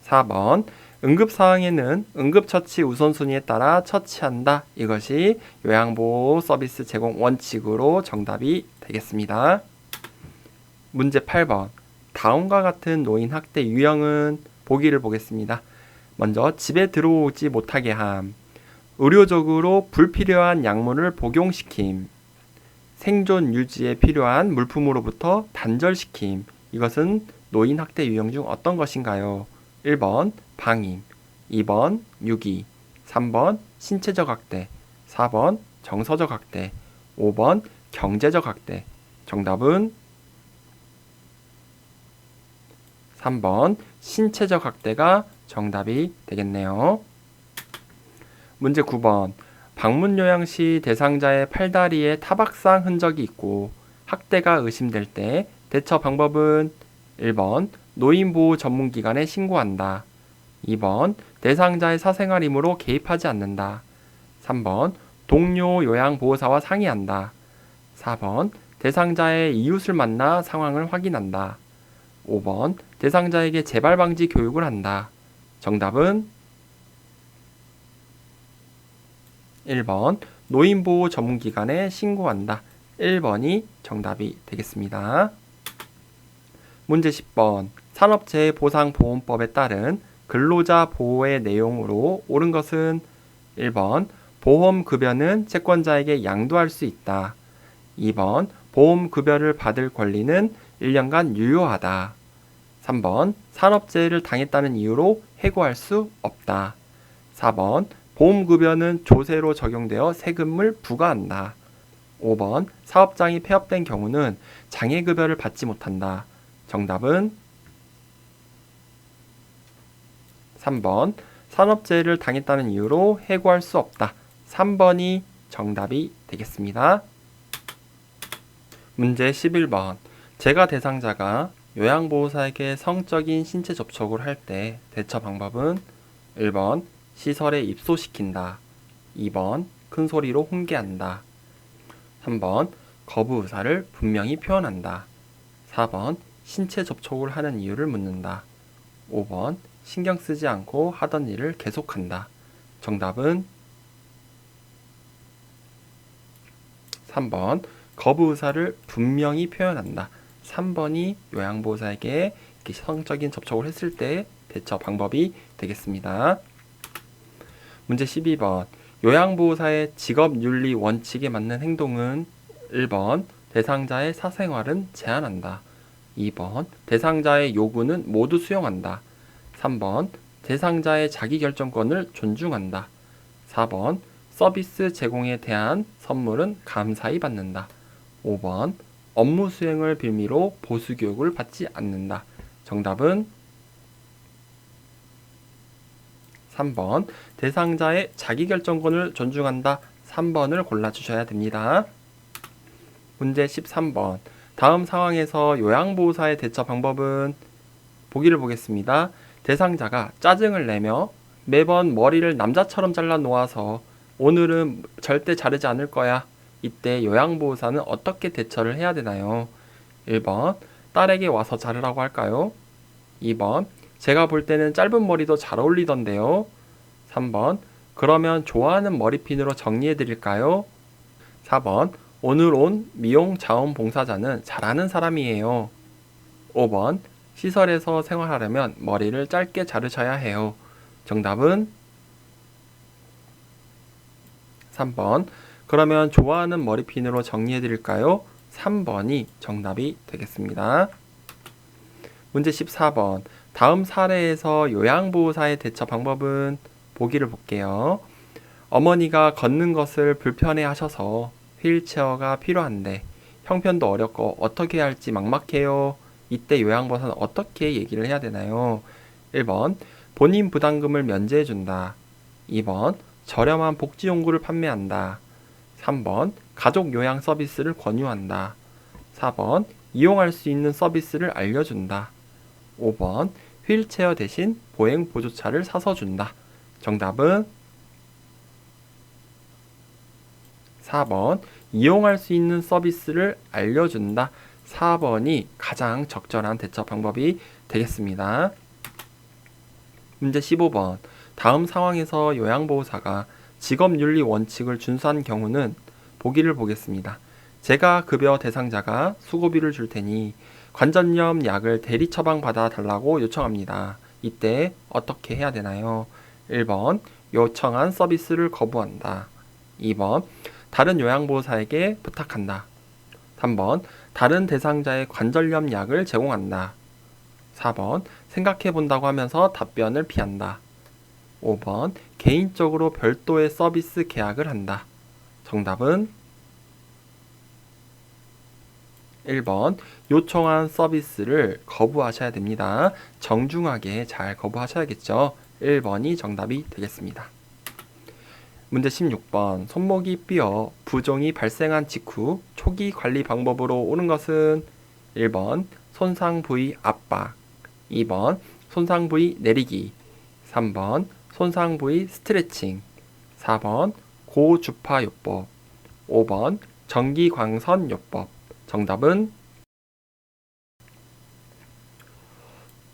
A: 4번 응급 상황에는 응급처치 우선순위에 따라 처치한다. 이것이 요양보호 서비스 제공 원칙으로 정답이 되겠습니다. 문제 8번 다음과 같은 노인 학대 유형은 보기를 보겠습니다. 먼저 집에 들어오지 못하게 함, 의료적으로 불필요한 약물을 복용시킴, 생존 유지에 필요한 물품으로부터 단절시킴. 이것은 노인 학대 유형 중 어떤 것인가요? 1번 방임, 2번 유기, 3번 신체적 학대, 4번 정서적 학대, 5번 경제적 학대. 정답은 3번 신체적 학대가 정답이 되겠네요. 문제 9번 방문 요양 시 대상자의 팔다리에 타박상 흔적이 있고 학대가 의심될 때 대처 방법은 1번 노인보호 전문기관에 신고한다, 2번 대상자의 사생활이므로 개입하지 않는다, 3번 동료 요양보호사와 상의한다, 4번 대상자의 이웃을 만나 상황을 확인한다, 5번 대상자에게 재발방지 교육을 한다. 정답은 1번 노인보호 전문기관에 신고한다. 1번이 정답이 되겠습니다. 문제 10번 산업재해보상보험법에 따른 근로자 보호의 내용으로 옳은 것은 1번 보험급여는 채권자에게 양도할 수 있다, 2번 보험급여를 받을 권리는 1년간 유효하다, 3번 산업재해를 당했다는 이유로 해고할 수 없다, 4번 보험급여는 조세로 적용되어 세금을 부과한다, 5번 사업장이 폐업된 경우는 장애급여를 받지 못한다. 정답은 3번 산업재해를 당했다는 이유로 해고할 수 없다. 3번이 정답이 되겠습니다. 문제 11번 재가 대상자가 요양보호사에게 성적인 신체 접촉을 할 때 대처 방법은 1번 시설에 입소시킨다, 2번 큰 소리로 훈계한다, 3번 거부 의사를 분명히 표현한다, 4번 신체 접촉을 하는 이유를 묻는다, 5번 신경 쓰지 않고 하던 일을 계속한다. 정답은 3번 거부 의사를 분명히 표현한다. 3번이 요양보호사에게 성적인 접촉을 했을 때 대처 방법이 되겠습니다. 문제 12번 요양보호사의 직업윤리 원칙에 맞는 행동은 1번 대상자의 사생활은 제한한다. 2번 대상자의 요구는 모두 수용한다. 3번 대상자의 자기결정권을 존중한다. 4번 서비스 제공에 대한 선물은 감사히 받는다. 5번 업무 수행을 빌미로 보수교육을 받지 않는다. 정답은 3번 대상자의 자기결정권을 존중한다. 3번을 골라주셔야 됩니다. 문제 13번 다음 상황에서 요양보호사의 대처 방법은 보기를 보겠습니다. 대상자가 짜증을 내며 매번 머리를 남자처럼 잘라 놓아서 오늘은 절대 자르지 않을 거야. 이때 요양보호사는 어떻게 대처를 해야 되나요? 1번 딸에게 와서 자르라고 할까요? 2번 제가 볼 때는 짧은 머리도 잘 어울리던데요. 3번 그러면 좋아하는 머리핀으로 정리해 드릴까요? 4번 오늘 온 미용 자원봉사자는 잘하는 사람이에요. 5번 시설에서 생활하려면 머리를 짧게 자르셔야 해요. 정답은 3번 그러면 좋아하는 머리핀으로 정리해 드릴까요? 3번이 정답이 되겠습니다. 문제 14번 다음 사례에서 요양보호사의 대처 방법은 보기를 볼게요. 어머니가 걷는 것을 불편해 하셔서 휠체어가 필요한데 형편도 어렵고 어떻게 해야 할지 막막해요. 이때 요양보호사는 어떻게 얘기를 해야 되나요? 1번 본인 부담금을 면제해 준다. 2번 저렴한 복지용구를 판매한다. 3번 가족 요양 서비스를 권유한다. 4번 이용할 수 있는 서비스를 알려준다. 5번 휠체어 대신 보행 보조차를 사서 준다. 정답은 4번 이용할 수 있는 서비스를 알려준다. 4번이 가장 적절한 대처 방법이 되겠습니다. 문제 15번 다음 상황에서 요양보호사가 직업윤리 원칙을 준수한 경우는 보기를 보겠습니다. 제가 급여 대상자가 수고비를 줄 테니 관절염 약을 대리 처방받아 달라고 요청합니다. 이때 어떻게 해야 되나요? 1번 요청한 서비스를 거부한다. 2번 다른 요양보호사에게 부탁한다. 3번 다른 대상자의 관절염 약을 제공한다. 4번 생각해 본다고 하면서 답변을 피한다. 5번 개인적으로 별도의 서비스 계약을 한다. 정답은 1번 요청한 서비스를 거부하셔야 됩니다. 정중하게 잘 거부하셔야겠죠. 1번이 정답이 되겠습니다. 문제 16번 손목이 삐어 부종이 발생한 직후 초기 관리 방법으로 옳은 것은 1번 손상 부위 압박, 2번 손상 부위 내리기, 3번 손상 부위 스트레칭, 4번 고주파 요법, 5번 전기광선 요법. 정답은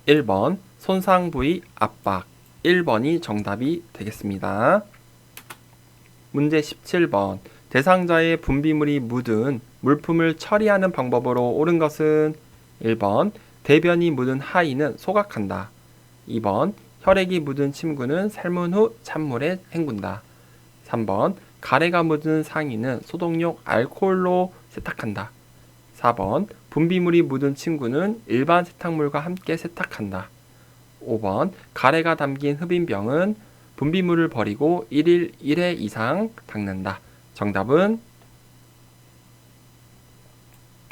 A: 1번 손상 부위 압박. 1번이 정답이 되겠습니다. 문제 17번 대상자의 분비물이 묻은 물품을 처리하는 방법으로 옳은 것은 1번 대변이 묻은 하의는 소각한다. 2번 혈액이 묻은 침구는 삶은 후 찬물에 헹군다. 3번 가래가 묻은 상의는 소독용 알코올로 세탁한다. 4번 분비물이 묻은 침구는 일반 세탁물과 함께 세탁한다. 5번 가래가 담긴 흡인병은 분비물을 버리고 1일 1회 이상 닦는다. 정답은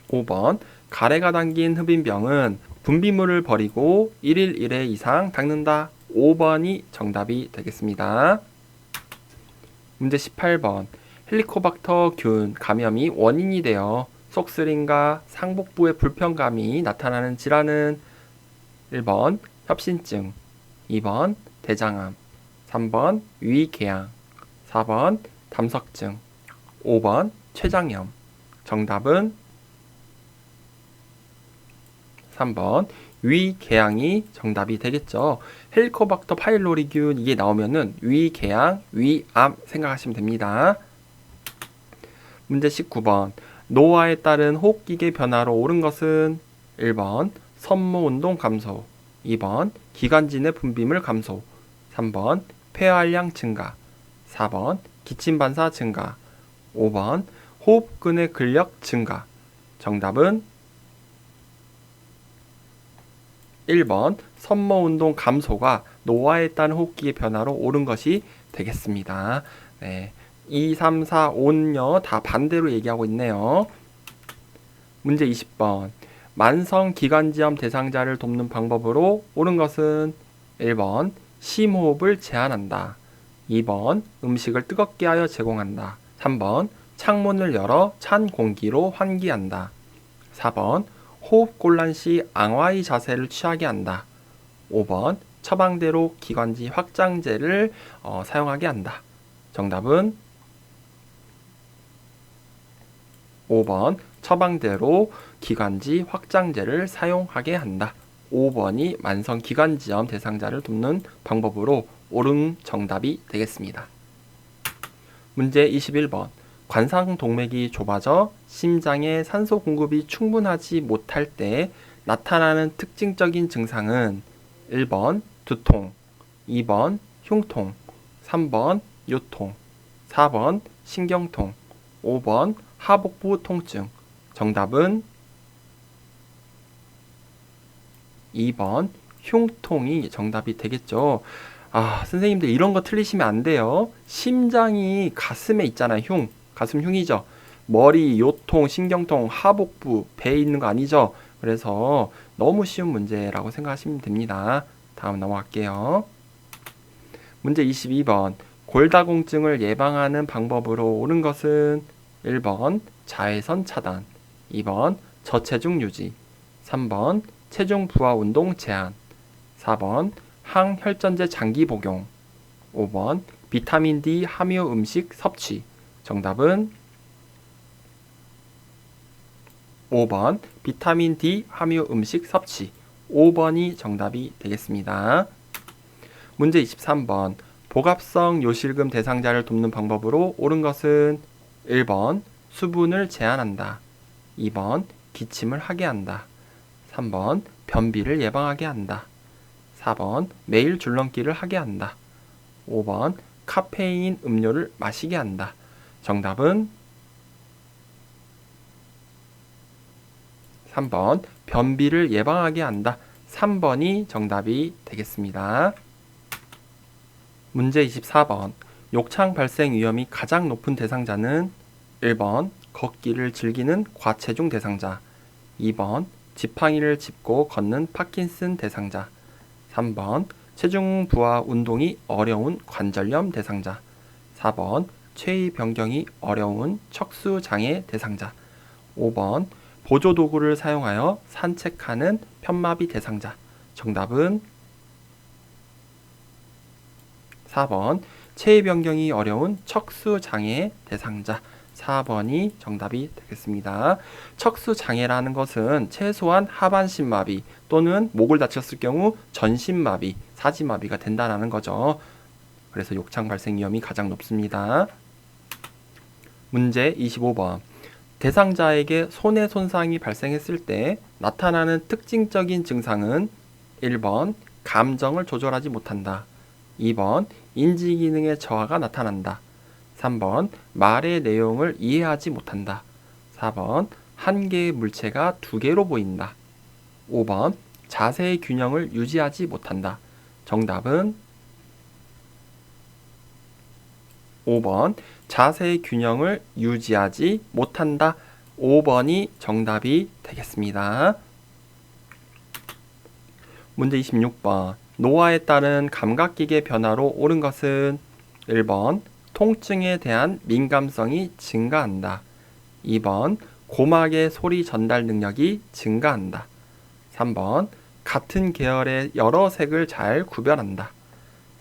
A: 5번 가래가 담긴 흡인병은 분비물을 버리고 1일 1회 이상 닦는다. 5번이 정답이 되겠습니다. 문제 18번 헬리코박터 균 감염이 원인이 되어 속쓰림과 상복부의 불편감이 나타나는 질환은 1번 협신증, 2번 대장암, 3번 위궤양, 4번 담석증, 5번 췌장염. 정답은 3번 위궤양이 정답이 되겠죠. 헬리코박터 파일로리균 이게 나오면은 위궤양, 위암 생각하시면 됩니다. 문제 19번 노화에 따른 호흡기계 변화로 옳은 것은 1번 섬모 운동 감소, 2번 기관지 내 분비물 감소, 3번 폐활량 증가, 4번 기침 반사 증가, 5번 호흡근의 근력 증가. 정답은 1번 섬모운동 감소가 노화에 따른 호흡기의 변화로 옳은 것이 되겠습니다. 네, 2, 3, 4, 5는요 다 반대로 얘기하고 있네요. 문제 20번 만성기관지염 대상자를 돕는 방법으로 옳은 것은 1번 심호흡을 제한한다. 2번 음식을 뜨겁게 하여 제공한다. 3번 창문을 열어 찬 공기로 환기한다. 4번 호흡곤란 시 앙와의 자세를 취하게 한다. 5번 처방대로 기관지 확장제를 사용하게 한다. 정답은 5번 처방대로 기관지 확장제를 사용하게 한다. 5번이 만성기관지염 대상자를 돕는 방법으로 옳은 정답이 되겠습니다. 문제 21번 관상동맥이 좁아져 심장에 산소 공급이 충분하지 못할 때 나타나는 특징적인 증상은 1번 두통, 2번 흉통, 3번 요통, 4번 신경통, 5번 하복부 통증. 정답은 2번 흉통이 정답이 되겠죠. 선생님들 이런 거 틀리시면 안 돼요. 심장이 가슴에 있잖아요. 가슴 흉이죠. 머리, 요통, 신경통, 하복부, 배에 있는 거 아니죠. 그래서 너무 쉬운 문제라고 생각하시면 됩니다. 다음 넘어갈게요. 문제 22번 골다공증을 예방하는 방법으로 옳은 것은 1번 자외선 차단, 2번 저체중 유지, 3번 체중 부하 운동 제한, 4번 항혈전제 장기 복용, 5번 비타민 D 함유 음식 섭취. 정답은 5번 비타민 D 함유 음식 섭취. 5번이 정답이 되겠습니다. 문제 23번 복압성 요실금 대상자를 돕는 방법으로 옳은 것은 1번 수분을 제한한다. 2번 기침을 하게 한다. 3번 변비를 예방하게 한다. 4번 매일 줄넘기를 하게 한다. 5번 카페인 음료를 마시게 한다. 정답은 3번 변비를 예방하게 한다. 3번이 정답이 되겠습니다. 문제 24번 욕창 발생 위험이 가장 높은 대상자는 1번 걷기를 즐기는 과체중 대상자, 2번 지팡이를 짚고 걷는 파킨슨 대상자, 3번 체중 부하 운동이 어려운 관절염 대상자, 4번 체위 변경이 어려운 척수 장애 대상자, 5번 보조도구를 사용하여 산책하는 편마비 대상자. 정답은 4번 체위 변경이 어려운 척수 장애 대상자. 4번이 정답이 되겠습니다. 척수 장애라는 것은 최소한 하반신 마비 또는 목을 다쳤을 경우 전신 마비, 사지 마비가 된다는 거죠. 그래서 욕창 발생 위험이 가장 높습니다. 문제 25번 대상자에게 손해 손상이 발생했을 때 나타나는 특징적인 증상은 1번 감정을 조절하지 못한다. 2번 인지기능의 저하가 나타난다. 3번 말의 내용을 이해하지 못한다. 4번 한 개의 물체가 두 개로 보인다. 5번 자세의 균형을 유지하지 못한다. 정답은 5번 자세의 균형을 유지하지 못한다. 5번이 정답이 되겠습니다. 문제 26번 노화에 따른 감각기계 변화로 옳은 것은 1번 통증에 대한 민감성이 증가한다. 2번 고막의 소리 전달 능력이 증가한다. 3번 같은 계열의 여러 색을 잘 구별한다.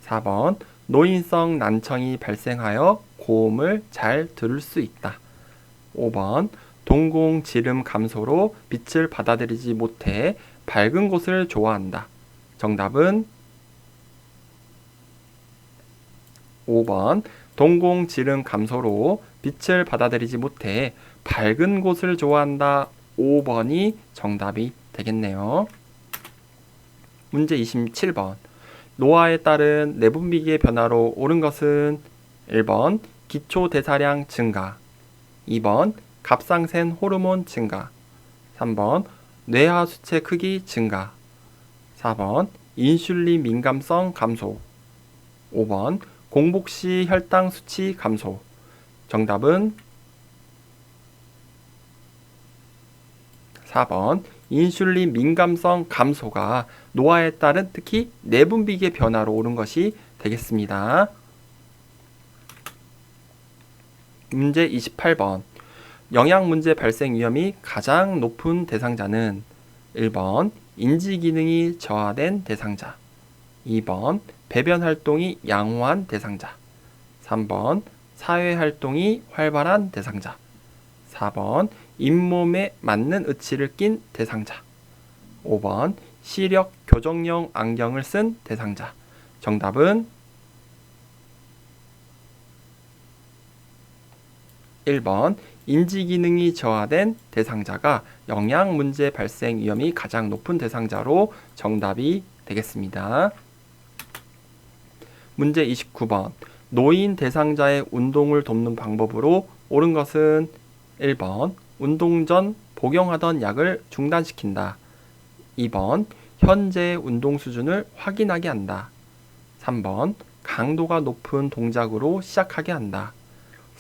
A: 4번 노인성 난청이 발생하여 고음을 잘 들을 수 있다. 5번 동공 지름 감소로 빛을 받아들이지 못해 밝은 곳을 좋아한다. 정답은 5번 동공 지름 감소로 빛을 받아들이지 못해 밝은 곳을 좋아한다. 5번이 정답이 되겠네요. 문제 27번 노화에 따른 내분비계의 변화로 옳은 것은 1번 기초 대사량 증가, 2번 갑상센 호르몬 증가, 3번 뇌하 수체 크기 증가. 4번 인슐린 민감성 감소. 5번 공복 시 혈당 수치 감소. 정답은 4번 인슐린 민감성 감소가 노화에 따른 특히 내분비계 변화로 오른 것이 되겠습니다. 문제 28번. 영양 문제 발생 위험이 가장 높은 대상자는 1번 인지 기능이 저하된 대상자, 2번 배변 활동이 양호한 대상자, 3번 사회 활동이 활발한 대상자, 4번 잇몸에 맞는 의치를 낀 대상자, 5번 시력 교정용 안경을 쓴 대상자. 정답은 1번 인지 기능이 저하된 대상자가 영양 문제 발생 위험이 가장 높은 대상자로 정답이 되겠습니다. 문제 29번. 노인 대상자의 운동을 돕는 방법으로 옳은 것은 1번 운동 전 복용하던 약을 중단시킨다. 2번 현재의 운동 수준을 확인하게 한다. 3번 강도가 높은 동작으로 시작하게 한다.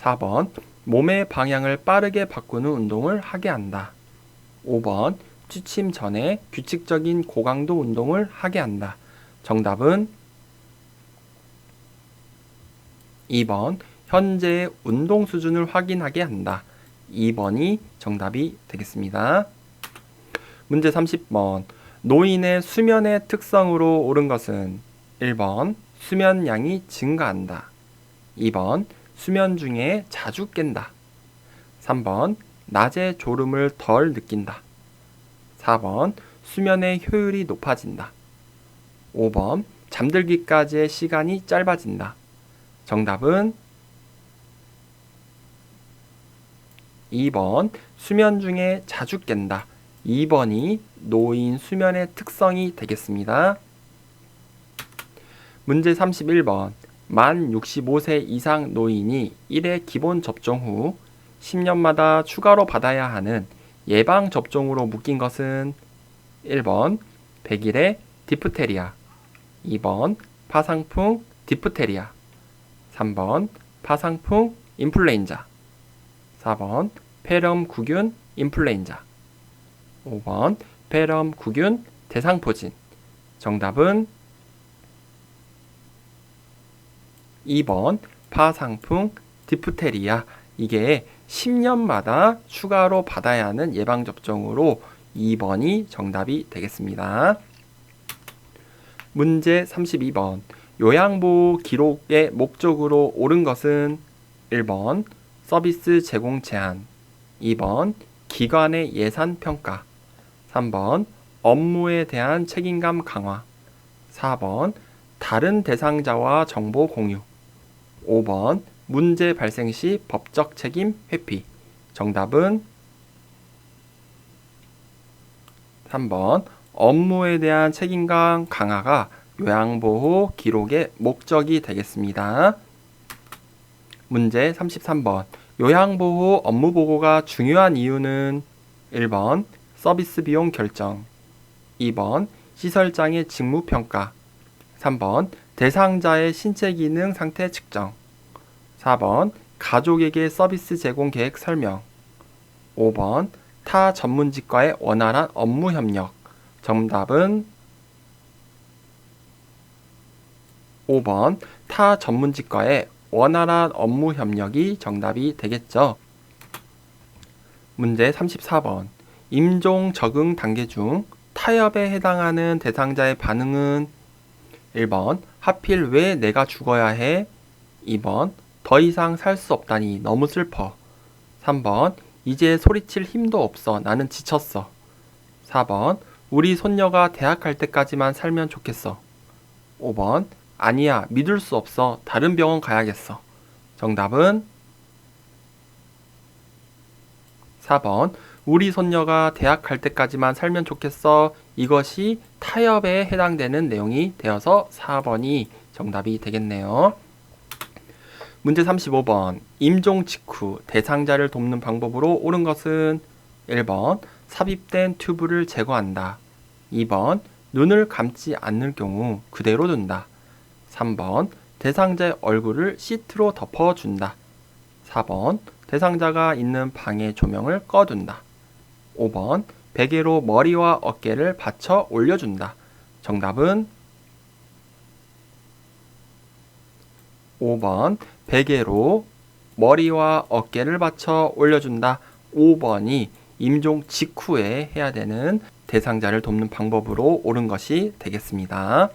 A: 4번 몸의 방향을 빠르게 바꾸는 운동을 하게 한다. 5번 취침 전에 규칙적인 고강도 운동을 하게 한다. 정답은 2번 현재의 운동 수준을 확인하게 한다. 2번이 정답이 되겠습니다. 문제 30번. 노인의 수면의 특성으로 옳은 것은 1번 수면량이 증가한다. 2번 수면 중에 자주 깬다. 3번 낮에 졸음을 덜 느낀다. 4번 수면의 효율이 높아진다. 5번 잠들기까지의 시간이 짧아진다. 정답은 2번 수면 중에 자주 깬다. 2번이 노인 수면의 특성이 되겠습니다. 문제 31번. 만 65세 이상 노인이 1회 기본 접종 후 10년마다 추가로 받아야 하는 예방 접종으로 묶인 것은 1번 백일의 디프테리아, 2번 파상풍 디프테리아, 3번 파상풍 인플루엔자, 4번 폐렴구균 인플루엔자, 5번 폐렴구균 대상포진. 정답은 2번 파상풍 디프테리아. 이게 10년마다 추가로 받아야 하는 예방접종으로 2번이 정답이 되겠습니다. 문제 32번. 요양보호 기록의 목적으로 옳은 것은 1번 서비스 제공 제한, 2번 기관의 예산 평가, 3번 업무에 대한 책임감 강화, 4번 다른 대상자와 정보 공유, 5번 문제 발생 시 법적 책임 회피. 정답은 3번 업무에 대한 책임감 강화가 요양보호 기록의 목적이 되겠습니다. 문제 33번. 요양보호 업무보고가 중요한 이유는 1번 서비스 비용 결정, 2번 시설장의 직무평가, 3번 대상자의 신체 기능 상태 측정, 4번 가족에게 서비스 제공 계획 설명, 5번 타 전문직과의 원활한 업무 협력. 정답은 5번 타 전문직과의 원활한 업무 협력이 정답이 되겠죠. 문제 34번. 임종 적응 단계 중 타협에 해당하는 대상자의 반응은 1번 하필 왜 내가 죽어야 해? 2번 더 이상 살 수 없다니 너무 슬퍼. 3번 이제 소리칠 힘도 없어. 나는 지쳤어. 4번 우리 손녀가 대학 갈 때까지만 살면 좋겠어. 5번 아니야, 믿을 수 없어. 다른 병원 가야겠어. 정답은 4번 우리 손녀가 대학 갈 때까지만 살면 좋겠어. 이것이 타협에 해당되는 내용이 되어서 4번이 정답이 되겠네요. 문제 35번. 임종 직후 대상자를 돕는 방법으로 옳은 것은 1번 삽입된 튜브를 제거한다. 2번 눈을 감지 않는 경우 그대로 둔다. 3번 대상자의 얼굴을 시트로 덮어준다. 4번 대상자가 있는 방의 조명을 꺼둔다. 5번 베개로 머리와 어깨를 받쳐 올려준다. 정답은 5번 베개로 머리와 어깨를 받쳐 올려준다. 5번이 임종 직후에 해야 되는 대상자를 돕는 방법으로 옳은 것이 되겠습니다.